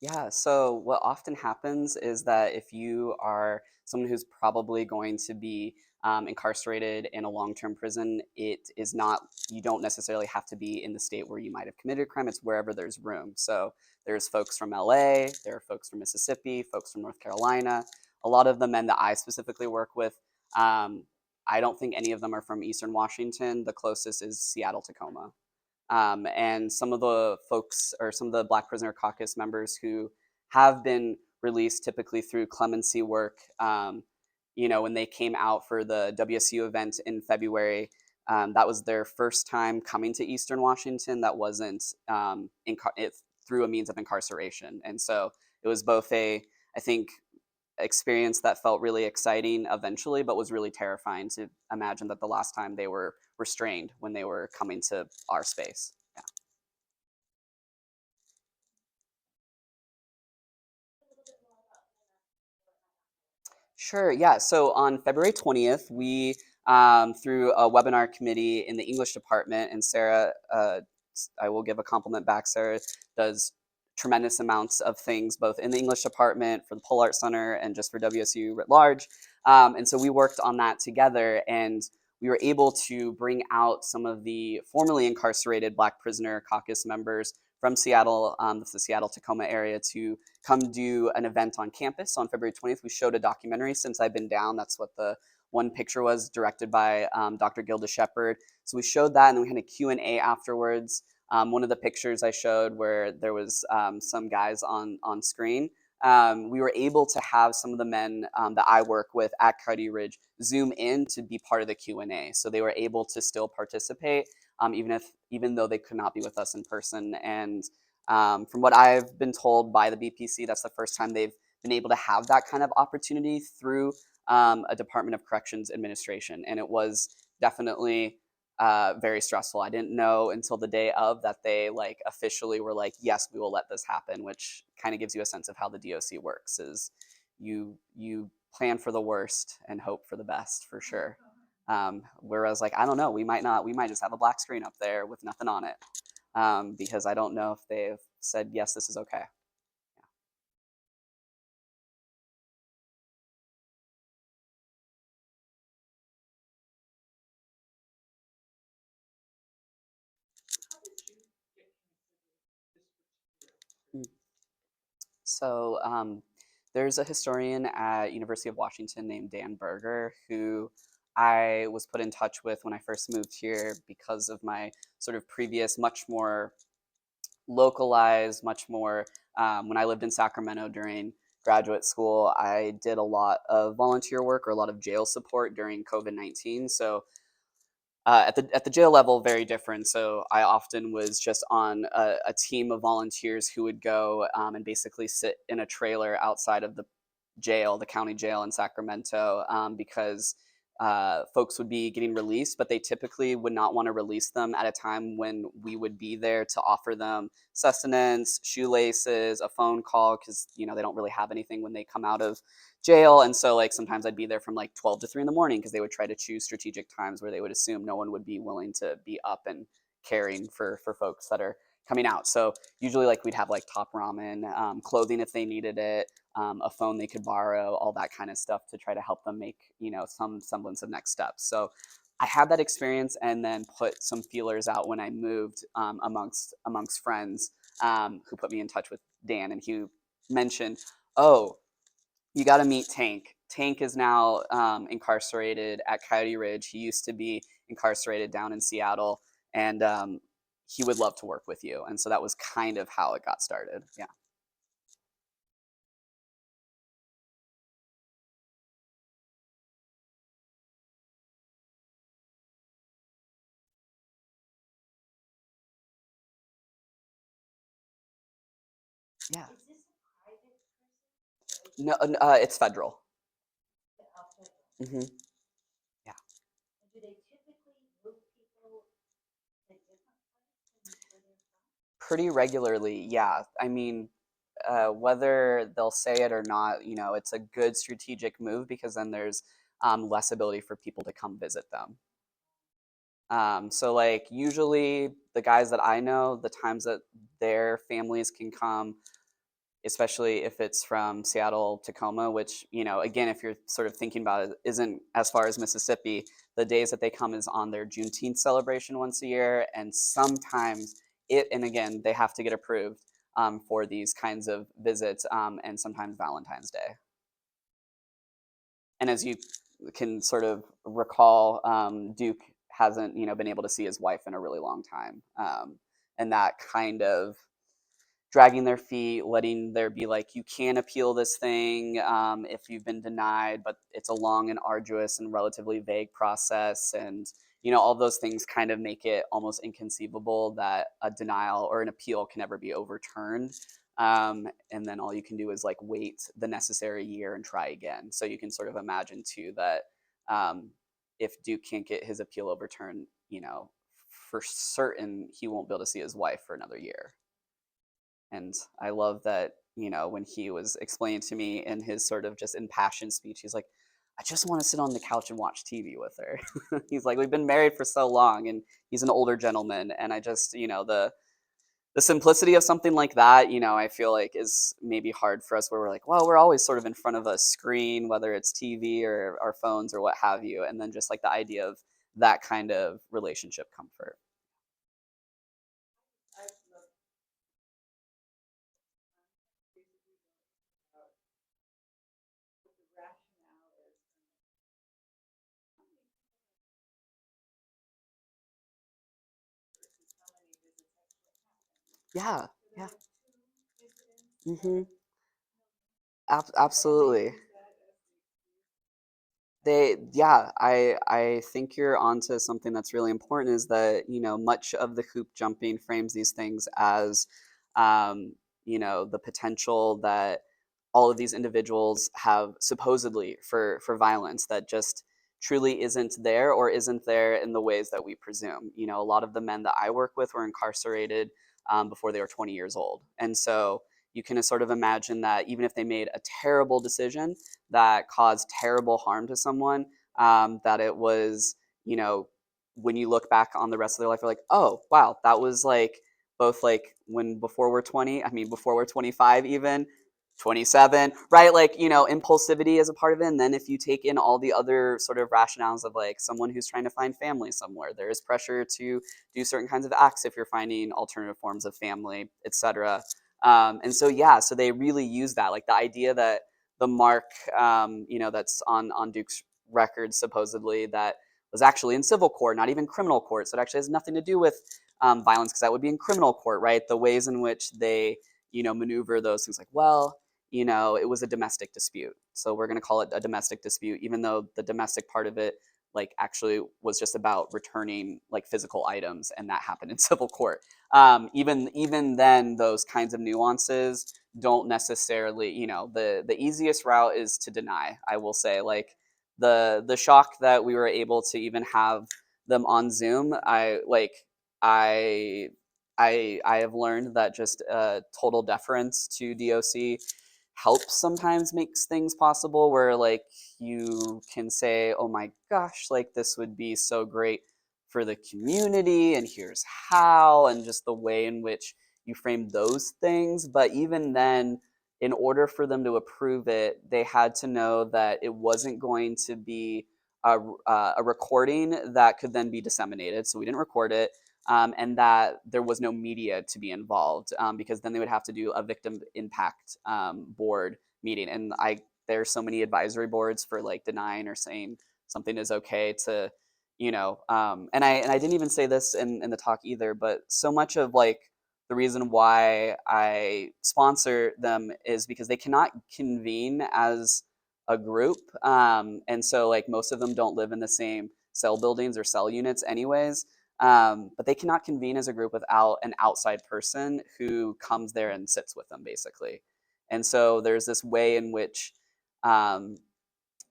Yeah, so what often happens is that if you are someone who's probably going to be incarcerated in a long-term prison, it is not, you don't necessarily have to be in the state where you might have committed a crime, it's wherever there's room. So there's folks from LA, there are folks from Mississippi, folks from North Carolina. A lot of the men that I specifically work with, I don't think any of them are from Eastern Washington. The closest is Seattle, Tacoma. And some of the folks or some of the Black Prisoner Caucus members who have been released typically through clemency work, when they came out for the WSU event in February, that was their first time coming to Eastern Washington that wasn't through a means of incarceration. And so it was both I think, experience that felt really exciting eventually, but was really terrifying to imagine that the last time they were restrained when they were coming to our space. Yeah. Sure. Yeah. So on February 20th, we, through a webinar committee in the English department, and Sarah, I will give a compliment back. Sarah does tremendous amounts of things, both in the English department, for the Pole Art Center, and just for WSU writ large. And so we worked on that together, and we were able to bring out some of the formerly incarcerated Black Prisoner Caucus members from Seattle, the Seattle Tacoma area, to come do an event on campus on February 20th. We showed a documentary, Since I've Been Down. That's what the one picture was, directed by Dr. Gilda Shepard. So we showed that, and then we had a Q&A afterwards. One of the pictures I showed where there was some guys on screen. We were able to have some of the men that I work with at Cuddy Ridge Zoom in to be part of the Q&A. So they were able to still participate, even though they could not be with us in person. And from what I've been told by the BPC, that's the first time they've been able to have that kind of opportunity through a Department of Corrections administration, and it was definitely very stressful. I didn't know until the day of that they like officially were like, yes, we will let this happen, which kind of gives you a sense of how the DOC works. Is you plan for the worst and hope for the best for sure. Whereas like I don't know, we might not, we might just have a black screen up there with nothing on it, because I don't know if they've said yes, this is okay. Mm. So there's a historian at University of Washington named Dan Berger who I was put in touch with when I first moved here because of my sort of previous, much more localized, much more. When I lived in Sacramento during graduate school, I did a lot of volunteer work or a lot of jail support during COVID-19. So at the jail level, very different. So I often was just on a team of volunteers who would go and basically sit in a trailer outside of the jail, the county jail in Sacramento, because folks would be getting released, but they typically would not want to release them at a time when we would be there to offer them sustenance, shoelaces, a phone call, because they don't really have anything when they come out of jail. And so like sometimes I'd be there from like 12 to 3 in the morning because they would try to choose strategic times where they would assume no one would be willing to be up and caring for folks that are coming out. So usually like we'd have like top ramen, clothing if they needed it, a phone they could borrow, all that kind of stuff to try to help them make some semblance of next steps. So I had that experience and then put some feelers out when I moved, amongst friends, who put me in touch with Dan, and he mentioned, oh, you got to meet Tank. Tank is now incarcerated at Coyote Ridge. He used to be incarcerated down in Seattle, and he would love to work with you. And so that was kind of how it got started. Yeah. Yeah. Is this a private No, it's federal. person? Hmm. Yeah. Do they typically move people to different places than where they're from? Pretty regularly. Yeah. I mean, whether they'll say it or not, it's a good strategic move because then there's less ability for people to come visit them. So like usually the guys that I know, the times that their families can come, especially if it's from Seattle, Tacoma, which, again, if you're sort of thinking about it, isn't as far as Mississippi, the days that they come is on their Juneteenth celebration once a year. And sometimes and again, they have to get approved for these kinds of visits, and sometimes Valentine's Day. And as you can sort of recall, Duke hasn't, been able to see his wife in a really long time. And that kind of dragging their feet, letting there be like, you can appeal this thing if you've been denied, but it's a long and arduous and relatively vague process. And, all those things kind of make it almost inconceivable that a denial or an appeal can ever be overturned. And then all you can do is like wait the necessary year and try again. So you can sort of imagine too that if Duke can't get his appeal overturned, for certain he won't be able to see his wife for another year. And I love that, when he was explaining to me in his sort of just impassioned speech, he's like, I just want to sit on the couch and watch TV with her. He's like, we've been married for so long, and he's an older gentleman. And I just, the simplicity of something like that, I feel like is maybe hard for us where we're like, well, we're always sort of in front of a screen, whether it's TV or our phones or what have you. And then just like the idea of that kind of relationship comfort. I've looked basically about what the rationale is how many versus how many visits actually happen. Yeah. So there Yeah. were two incidents Hmm. and they Absolutely. use that as the excuse. Yeah, I think you're onto something that's really important is that, much of the hoop jumping frames these things as, the potential that all of these individuals have supposedly for violence that just truly isn't there, or isn't there in the ways that we presume. You know, a lot of the men that I work with were incarcerated before they were 20 years old. And so you can sort of imagine that even if they made a terrible decision that caused terrible harm to someone, that it was, you know, when you look back on the rest of their life, you're like, oh, wow, that was like both like when before we're 20, I mean, before we're 25 even, 27, right? Like, you know, impulsivity is a part of it. And then if you take in all the other sort of rationales of like someone who's trying to find family somewhere, there is pressure to do certain kinds of acts if you're finding alternative forms of family, etc. And so, yeah, so they really use that, like the idea that the mark, you know, that's on Duke's record supposedly, that was actually in civil court, not even criminal court. So it actually has nothing to do with violence, because that would be in criminal court, right? The ways in which they, you know, maneuver those things, like, well, you know, it was a domestic dispute, so we're going to call it a domestic dispute, even though the domestic part of it, like, actually was just about returning like physical items, and that happened in civil court. Even then, those kinds of nuances don't necessarily, you know, the easiest route is to deny. I will say, like, the shock that we were able to even have them on Zoom, I I have learned that just total deference to DOC helps sometimes makes things possible, where like you can say, oh my gosh, like this would be so great for the community, and here's how, and just the way in which you frame those things. But even then, in order for them to approve it, they had to know that it wasn't going to be a recording that could then be disseminated. So we didn't record it, and that there was no media to be involved, because then they would have to do a victim impact board meeting. And there's so many advisory boards for like denying or saying something is okay to, you know, and I didn't even say this in the talk either, but so much of like the reason why I sponsor them is because they cannot convene as a group. And so like most of them don't live in the same cell buildings or cell units anyways. But they cannot convene as a group without an outside person who comes there and sits with them, basically. And so there's this way in which, um,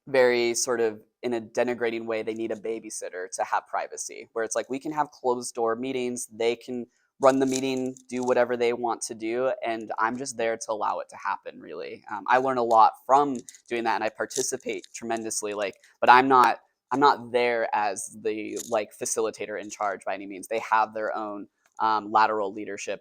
very sort of in a denigrating way, they need a babysitter to have privacy, where it's like we can have closed door meetings, they can run the meeting, do whatever they want to do, and I'm just there to allow it to happen, really. I learn a lot from doing that, and I participate tremendously, like, but I'm not there as the like facilitator in charge by any means. They have their own lateral leadership.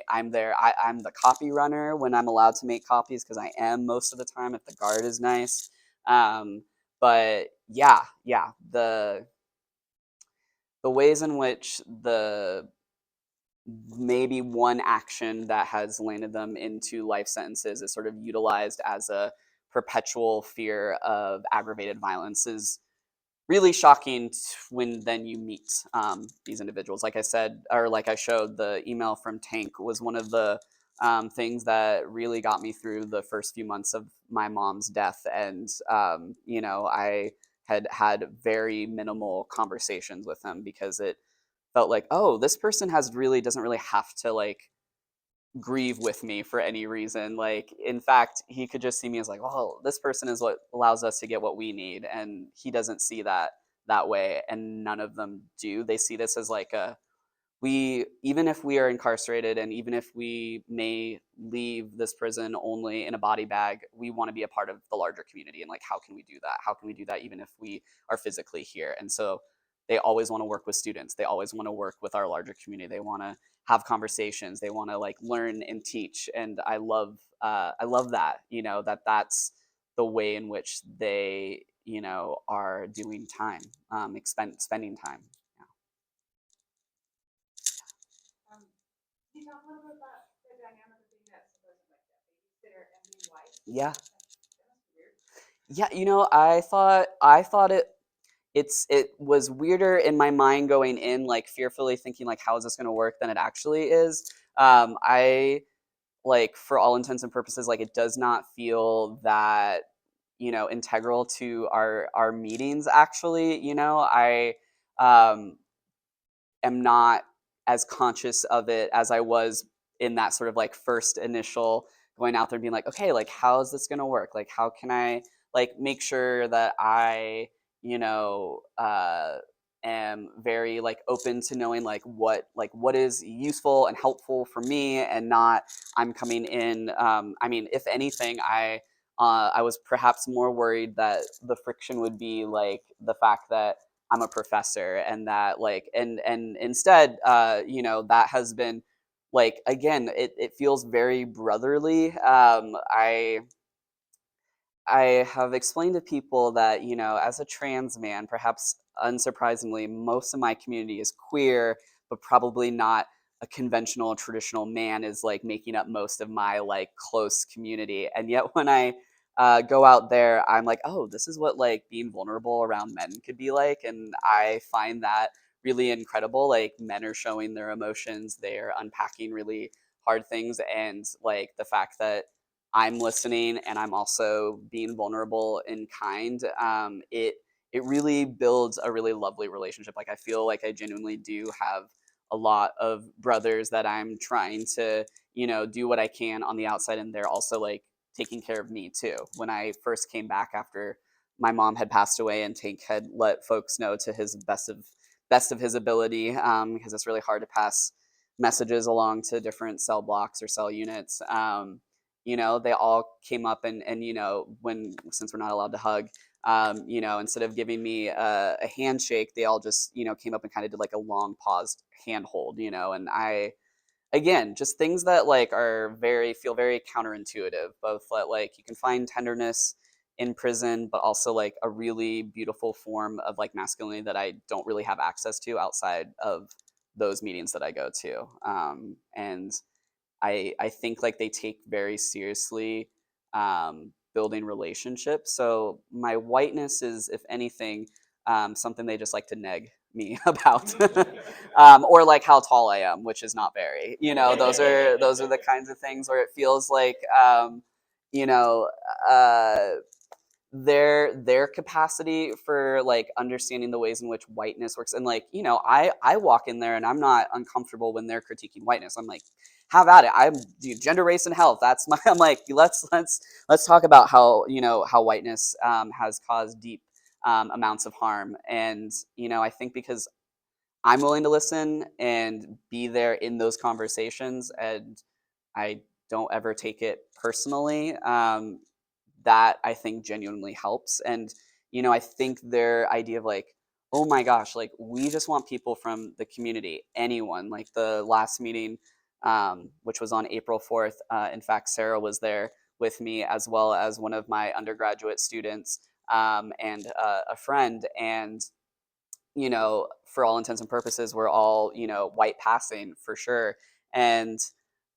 I'm there. I'm the copy runner when I'm allowed to make copies, because I am most of the time if the guard is nice. Um, but yeah, the ways in which the maybe one action that has landed them into life sentences is sort of utilized as a perpetual fear of aggravated violence is really shocking when then you meet these individuals. Like I said, or like I showed, the email from Tank was one of the things that really got me through the first few months of my mom's death. And, you know, I had very minimal conversations with him, because it felt like, oh, this person doesn't really have to like grieve with me for any reason. Like, in fact, he could just see me as like, oh, this person is what allows us to get what we need. And he doesn't see that way. And none of them do. They see this as like even if we are incarcerated, and even if we may leave this prison only in a body bag, we want to be a part of the larger community. And like, how can we do that? How can we do that even if we are physically here? And so they always want to work with students. They always want to work with our larger community. They want to have conversations. They want to like learn and teach. And I love that, you know, that's the way in which they, you know, are doing time, spending time. Um, can you talk a little bit about the dynamic of being that supposed like that babysitter and being white? Yeah. That must be weird. Yeah, you know, I thought it was weirder in my mind going in, like fearfully thinking like, how is this going to work, than it actually is. I like, for all intents and purposes, like it does not feel that, you know, integral to our meetings. Actually, you know, I um, am not as conscious of it as I was in that sort of like first initial going out there and being like, okay, like how is this gonna work? Like how can I like make sure that I, you know, am very like open to knowing like what is useful and helpful for me, and not I'm coming in. I mean, if anything, I was perhaps more worried that the friction would be like the fact that I'm a professor, and that like and instead, you know, that has been like again, it feels very brotherly. I have explained to people that, you know, as a trans man, perhaps unsurprisingly, most of my community is queer, but probably not a conventional traditional man is like making up most of my like close community. And yet when I go out there, I'm like, oh, this is what like being vulnerable around men could be like. And I find that really incredible. Like men are showing their emotions, they're unpacking really hard things. And like the fact that I'm listening and I'm also being vulnerable and kind. It really builds a really lovely relationship. Like I feel like I genuinely do have a lot of brothers that I'm trying to, you know, do what I can on the outside, and they're also like taking care of me too. When I first came back after my mom had passed away, and Tank had let folks know to his best of his ability, because it's really hard to pass messages along to different cell blocks or cell units. You know, they all came up and you know, when since we're not allowed to hug, you know, instead of giving me a handshake, they all just, you know, came up and kind of did like a long paused handhold, you know. And I, again, just things that like are very feel very counterintuitive, both that like you can find tenderness in prison, but also like a really beautiful form of like masculinity that I don't really have access to outside of those meetings that I go to. And I think like they take very seriously building relationships. So my whiteness is, if anything, something they just like to neg me about, or like how tall I am, which is not very. You know, those are the kinds of things where it feels like, you know. Their capacity for like understanding the ways in which whiteness works, and like, you know, I walk in there and I'm not uncomfortable when they're critiquing whiteness. I'm like, have at it. I'm gender, race, and health, that's my I'm like, let's talk about how, you know, how whiteness has caused deep amounts of harm. And you know, I think because I'm willing to listen and be there in those conversations, and I don't ever take it personally. That I think genuinely helps. And, you know, I think their idea of like, oh my gosh, like we just want people from the community, anyone. Like the last meeting, which was on April 4th. In fact, Sarah was there with me, as well as one of my undergraduate students, and a friend. And you know, for all intents and purposes, we're all, you know, white passing for sure. And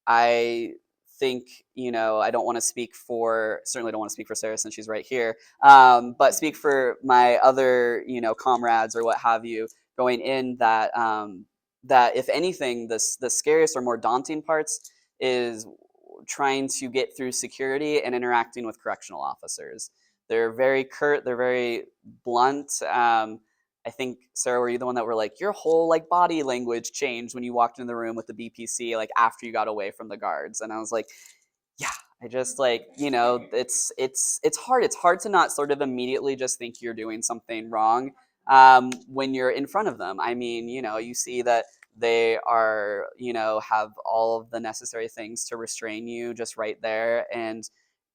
I think, you know, I don't want to speak for, certainly don't want to speak for Sarah since she's right here, but speak for my other, you know, comrades or what have you going in, that, that if anything, the scariest or more daunting parts is trying to get through security and interacting with correctional officers. They're very curt, they're very blunt. I think, Sarah, were you the one that were like, your whole like body language changed when you walked in the room with the BPC, like after you got away from the guards? And I was like, yeah, I just like, you know, it's hard. It's hard to not sort of immediately just think you're doing something wrong, when you're in front of them. I mean, you know, you see that they are, you know, have all of the necessary things to restrain you just right there, and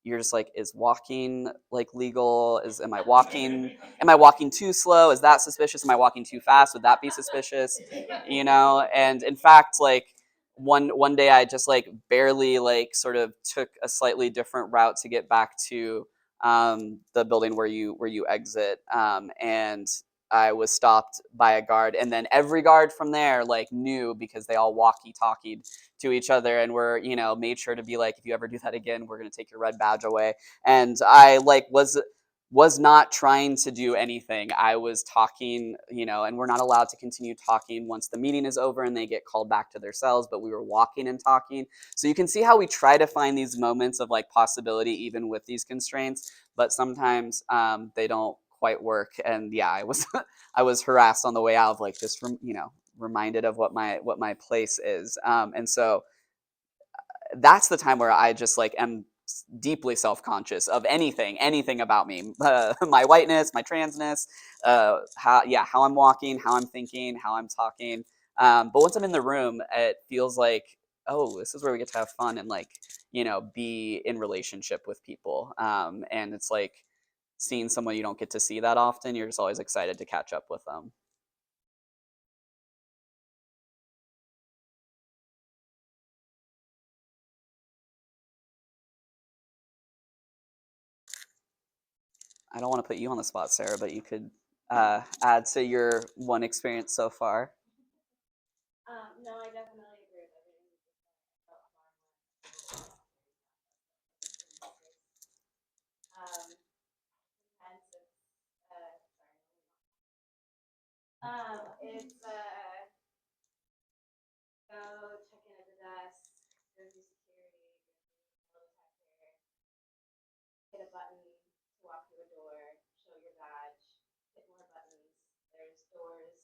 you're just like, is walking like legal? Am I walking too slow? Is that suspicious? Am I walking too fast? Would that be suspicious? You know, and in fact, like one day I just like barely like sort of took a slightly different route to get back to the building where you exit, and I was stopped by a guard, and then every guard from there like knew, because they all walkie-talkied to each other and were, you know, made sure to be like, if you ever do that again, we're going to take your red badge away. And I like was not trying to do anything. I was talking, you know, and we're not allowed to continue talking once the meeting is over and they get called back to their cells, but we were walking and talking. So you can see how we try to find these moments of like possibility even with these constraints, but sometimes they don't quite work. And yeah, I was I was harassed on the way out of like just you know, reminded of what my place is. And so that's the time where I just like am deeply self-conscious of anything about me, my whiteness, my transness, how I'm walking, how I'm thinking, how I'm talking. But once I'm in the room, it feels like, oh, this is where we get to have fun and like, be in relationship with people. And it's like seeing someone you don't get to see that often. You're just always excited to catch up with them. I don't want to put you on the spot, Sarah, but you could add to your one experience so far. No, I definitely agree with everything you just said. I felt hence it's go check in at the desk, go through security, go through metal detector, hit a button to walk through a door, show your badge, hit more buttons. There's doors.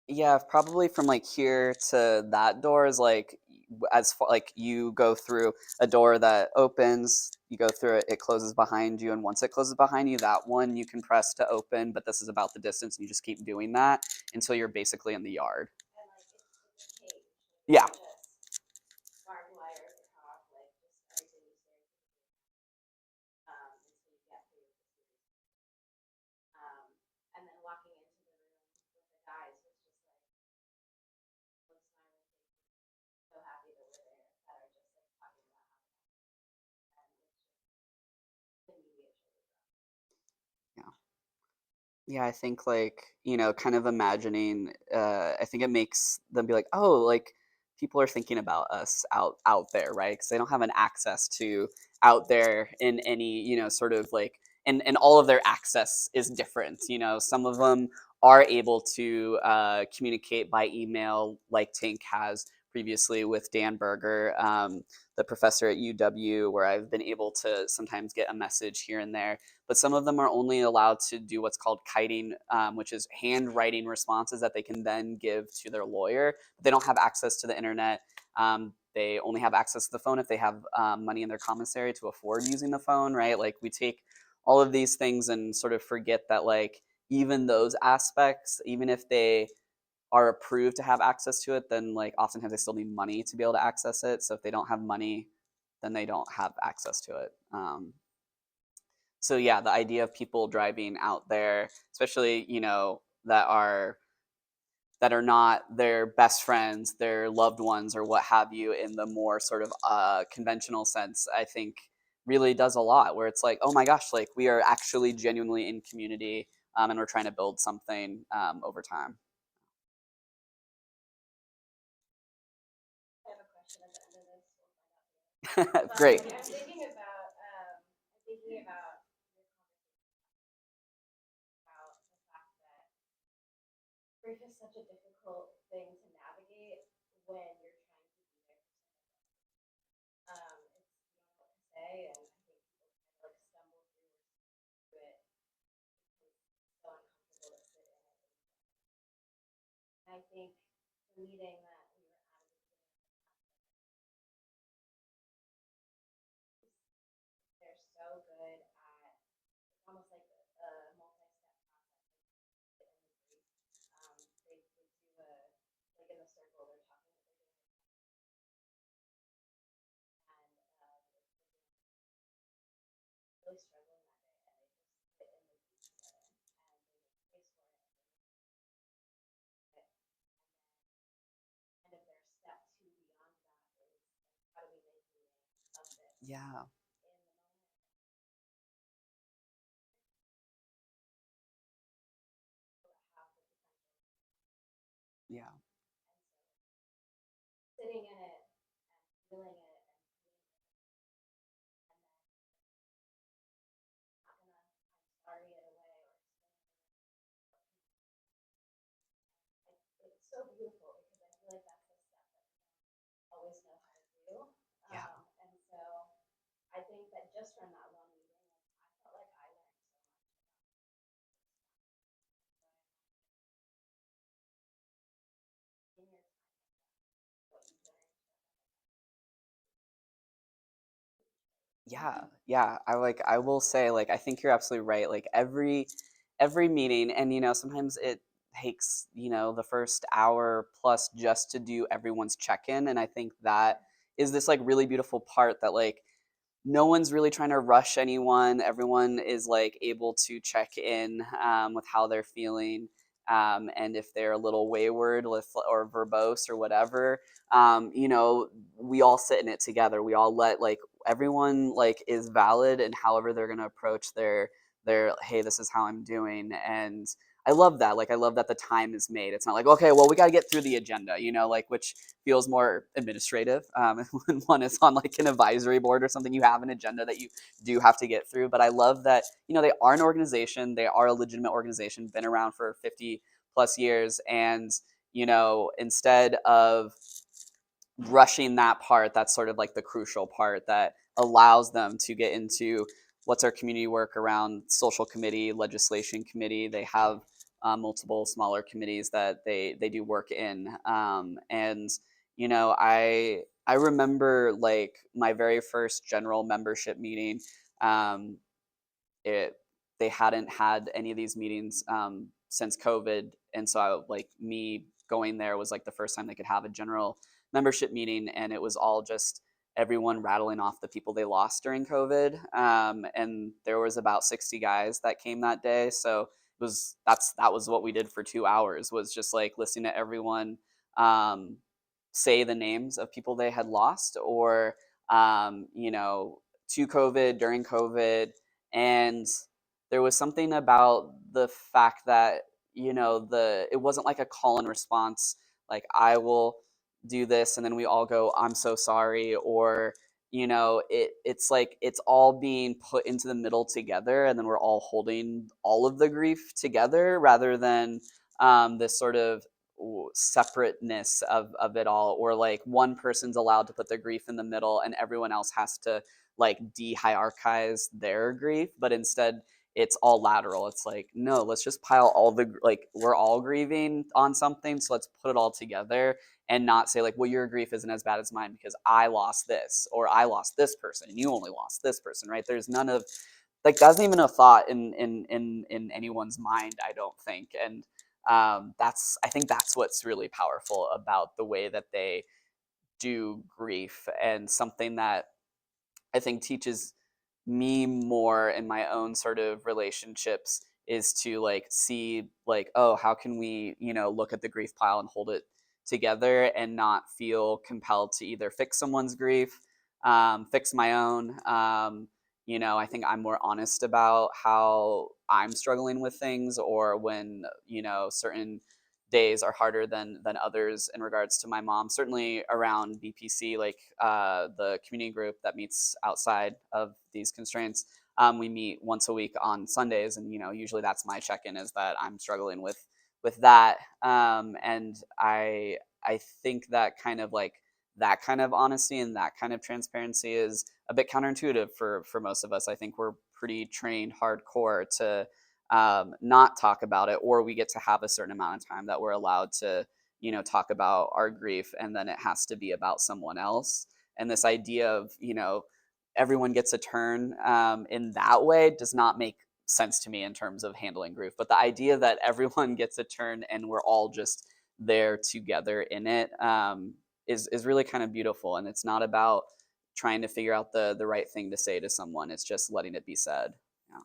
Yeah, probably from like here to that door is like as far like you go through a door that opens, you go through it, it closes behind you, and once it closes behind you, that one you can press to open, but this is about the distance, and you just keep doing that until you're basically in the yard. And like it's a cage. Yeah. Just barbed wire across, like just everything you say until you get through the series. And then walking into the room with the guys was just like those smiling faces, so happy that we're there, that are just like talking about how and it's just immediate shoulder drop. Yeah. Yeah, I think like, kind of imagining, I think it makes them be like, oh, like people are thinking about us out there, right? Because they don't have an access to out there in any, sort of like, and all of their access is different. Some of them are able to communicate by email, like Tink has previously with Dan Berger, the professor at UW, where I've been able to sometimes get a message here and there, but some of them are only allowed to do what's called kiting, which is handwriting responses that they can then give to their lawyer. They don't have access to the internet. They only have access to the phone if they have money in their commissary to afford using the phone, right? Like we take all of these things and sort of forget that like even those aspects, even if they are approved to have access to it, then like oftentimes they still need money to be able to access it. So if they don't have money, then they don't have access to it. So yeah, the idea of people driving out there, especially that are not their best friends, their loved ones, or what have you, in the more sort of conventional sense, I think really does a lot. Where it's like, oh my gosh, like we are actually genuinely in community, and we're trying to build something over time. I have a question at the end of this. We'll find out together. Great. I'm thinking about your conversation about the fact that grief is such a difficult thing to navigate when you're trying to be there for someone. It's you don't know what to say, and I think people kind of like stumble through it because it's so uncomfortable to sit in it. And I think the meeting that we were at at the beginning, they're so good at it's almost like a multi-step process. Like in the grief, they do a like in the circle. They're talking. They're doing and really struggling that day, and they just sit in the grief together and they make space for it. And kind of their step two beyond that is how do we make meaning of this Yeah. in the moment that have the potential. Yeah. And so sitting in it and feeling it and not gonna I'm sorry it away or it's so beautiful because I feel like that's the step that we don't always know how to do. Yeah. And so I think that just from that one meeting, like, I felt like I learned so much about Yeah. I will say, like, I think you're absolutely right. Like, every meeting, and sometimes it takes, the first hour plus just to do everyone's check-in. And I think that is this like really beautiful part that, like, no one's really trying to rush anyone. Everyone is like able to check in with how they're feeling, and if they're a little wayward or verbose or whatever, we all sit in it together. We all let like everyone like is valid and however they're gonna approach their hey, this is how I'm doing. And I love that. Like I love that the time is made. It's not like, okay, well, we got to get through the agenda, like which feels more administrative. When one is on like an advisory board or something, you have an agenda that you do have to get through. But I love that, they are an organization, they are a legitimate organization, been around for 50 plus years. And, instead of rushing that part, that's sort of like the crucial part that allows them to get into what's our community work around social committee, legislation committee. They have multiple smaller committees that they do work in. And I remember like my very first general membership meeting. Um, it they hadn't had any of these meetings since COVID, and so like me going there was like the first time they could have a general membership meeting, and it was all just everyone rattling off the people they lost during COVID. And there was about 60 guys that came that day, so that was what we did for 2 hours, was just like listening to everyone um, say the names of people they had lost, or to COVID, during COVID. And there was something about the fact that it wasn't like a call and response, like I will do this and then we all go I'm so sorry, or it's like it's all being put into the middle together, and then we're all holding all of the grief together, rather than this sort of separateness of it all, or like one person's allowed to put their grief in the middle and everyone else has to like de-hierarchize their grief. But instead it's all lateral. It's like, no, let's just pile all the, like, we're all grieving on something, so let's put it all together, and not say like, well, your grief isn't as bad as mine because I lost this, or I lost this person and you only lost this person, right? There's none of like, that's not even a thought in anyone's mind, I don't think. And I think that's what's really powerful about the way that they do grief, and something that I think teaches me more in my own sort of relationships is to like see like, oh, how can we, look at the grief pile and hold it together, and not feel compelled to either fix someone's grief, fix my own. I think I'm more honest about how I'm struggling with things, or when, certain days are harder than others in regards to my mom. Certainly around BPC, like the community group that meets outside of these constraints. We meet once a week on Sundays, and usually that's my check-in, is that I'm struggling with that. And I think that kind of like that kind of honesty and that kind of transparency is a bit counterintuitive for most of us. I think we're pretty trained hardcore to not talk about it, or we get to have a certain amount of time that we're allowed to talk about our grief, and then it has to be about someone else. And this idea of everyone gets a turn in that way does not make sense to me in terms of handling grief. But the idea that everyone gets a turn and we're all just there together in it, is really kind of beautiful. And it's not about trying to figure out the right thing to say to someone, it's just letting it be said. Yeah.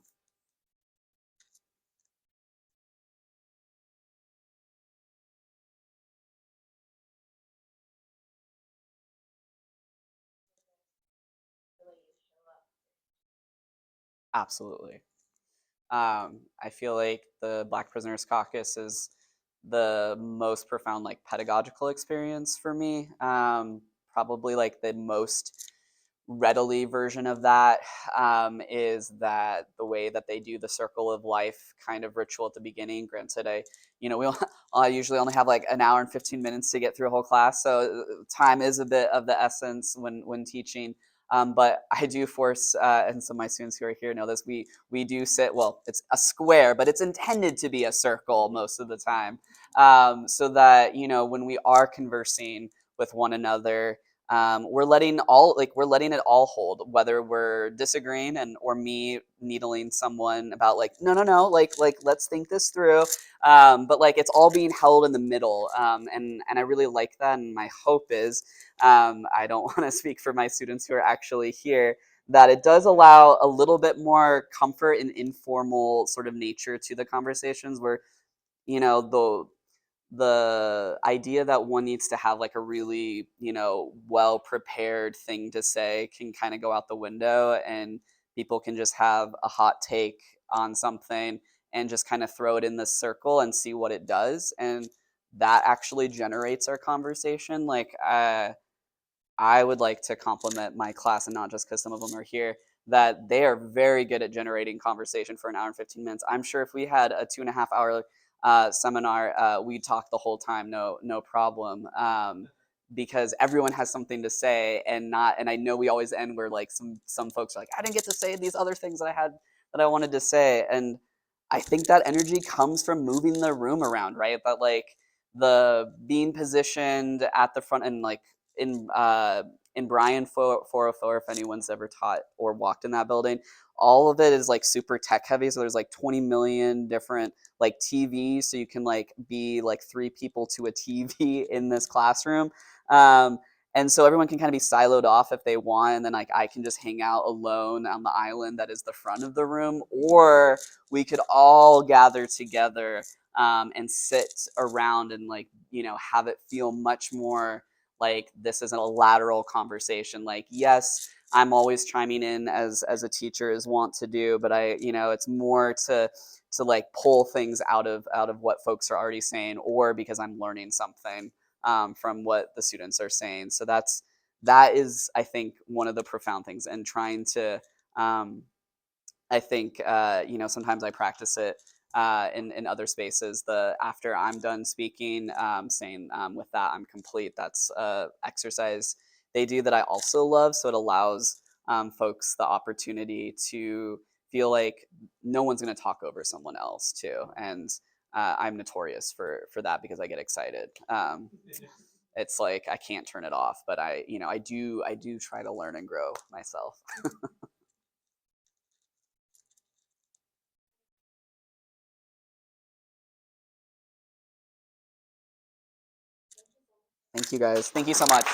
Really show up. Absolutely. I feel like the Black Prisoners Caucus is the most profound, like, pedagogical experience for me. Probably like the most readily version of that is that the way that they do the circle of life kind of ritual at the beginning. Granted, I usually only have like an hour and 15 minutes to get through a whole class, so time is a bit of the essence when teaching. But I do force, and some of my students who are here know this. We do sit. Well, it's a square, but it's intended to be a circle most of the time, so that when we are conversing with one another, we're letting it all hold, whether we're disagreeing and or me needling someone about like no like let's think this through, but like it's all being held in the middle, and I really like that, and my hope is, I don't want to speak for my students who are actually here, that it does allow a little bit more comfort and informal sort of nature to the conversations where, the idea that one needs to have like a really, well prepared thing to say can kind of go out the window, and people can just have a hot take on something and just kind of throw it in this circle and see what it does, and that actually generates our conversation. Like, I would like to compliment my class, and not just because some of them are here, that they are very good at generating conversation for an hour and 15 minutes. I'm sure if we had a 2.5 hour seminar, we'd talk the whole time, no problem. Because everyone has something to say, and I know we always end where like some folks are like, I didn't get to say these other things that I wanted to say, and I think that energy comes from moving the room around, right? That like the being positioned at the front, and like in Brian 404, if anyone's ever taught or walked in that building, all of it is like super tech heavy. So there's like 20 million different like TVs, so you can like be like 3 people to a TV in this classroom. Um, and so everyone can kind of be siloed off if they want, and then like I can just hang out alone on the island that is the front of the room, or we could all gather together, and sit around and like have it feel much more like this isn't a lateral conversation. Like, yes, I'm always chiming in as a teacher is wont to do, but it's more to like pull things out of what folks are already saying, or because I'm learning something, from what the students are saying. So that is, I think, one of the profound things, and trying to, I think, sometimes I practice it in other spaces. The after I'm done speaking, saying, with that I'm complete. That's exercise they do that I also love. So it allows, folks the opportunity to feel like no one's going to talk over someone else too. And I'm notorious for that because I get excited. It's like I can't turn it off, but I do try to learn and grow myself. Thank you guys. Thank you so much.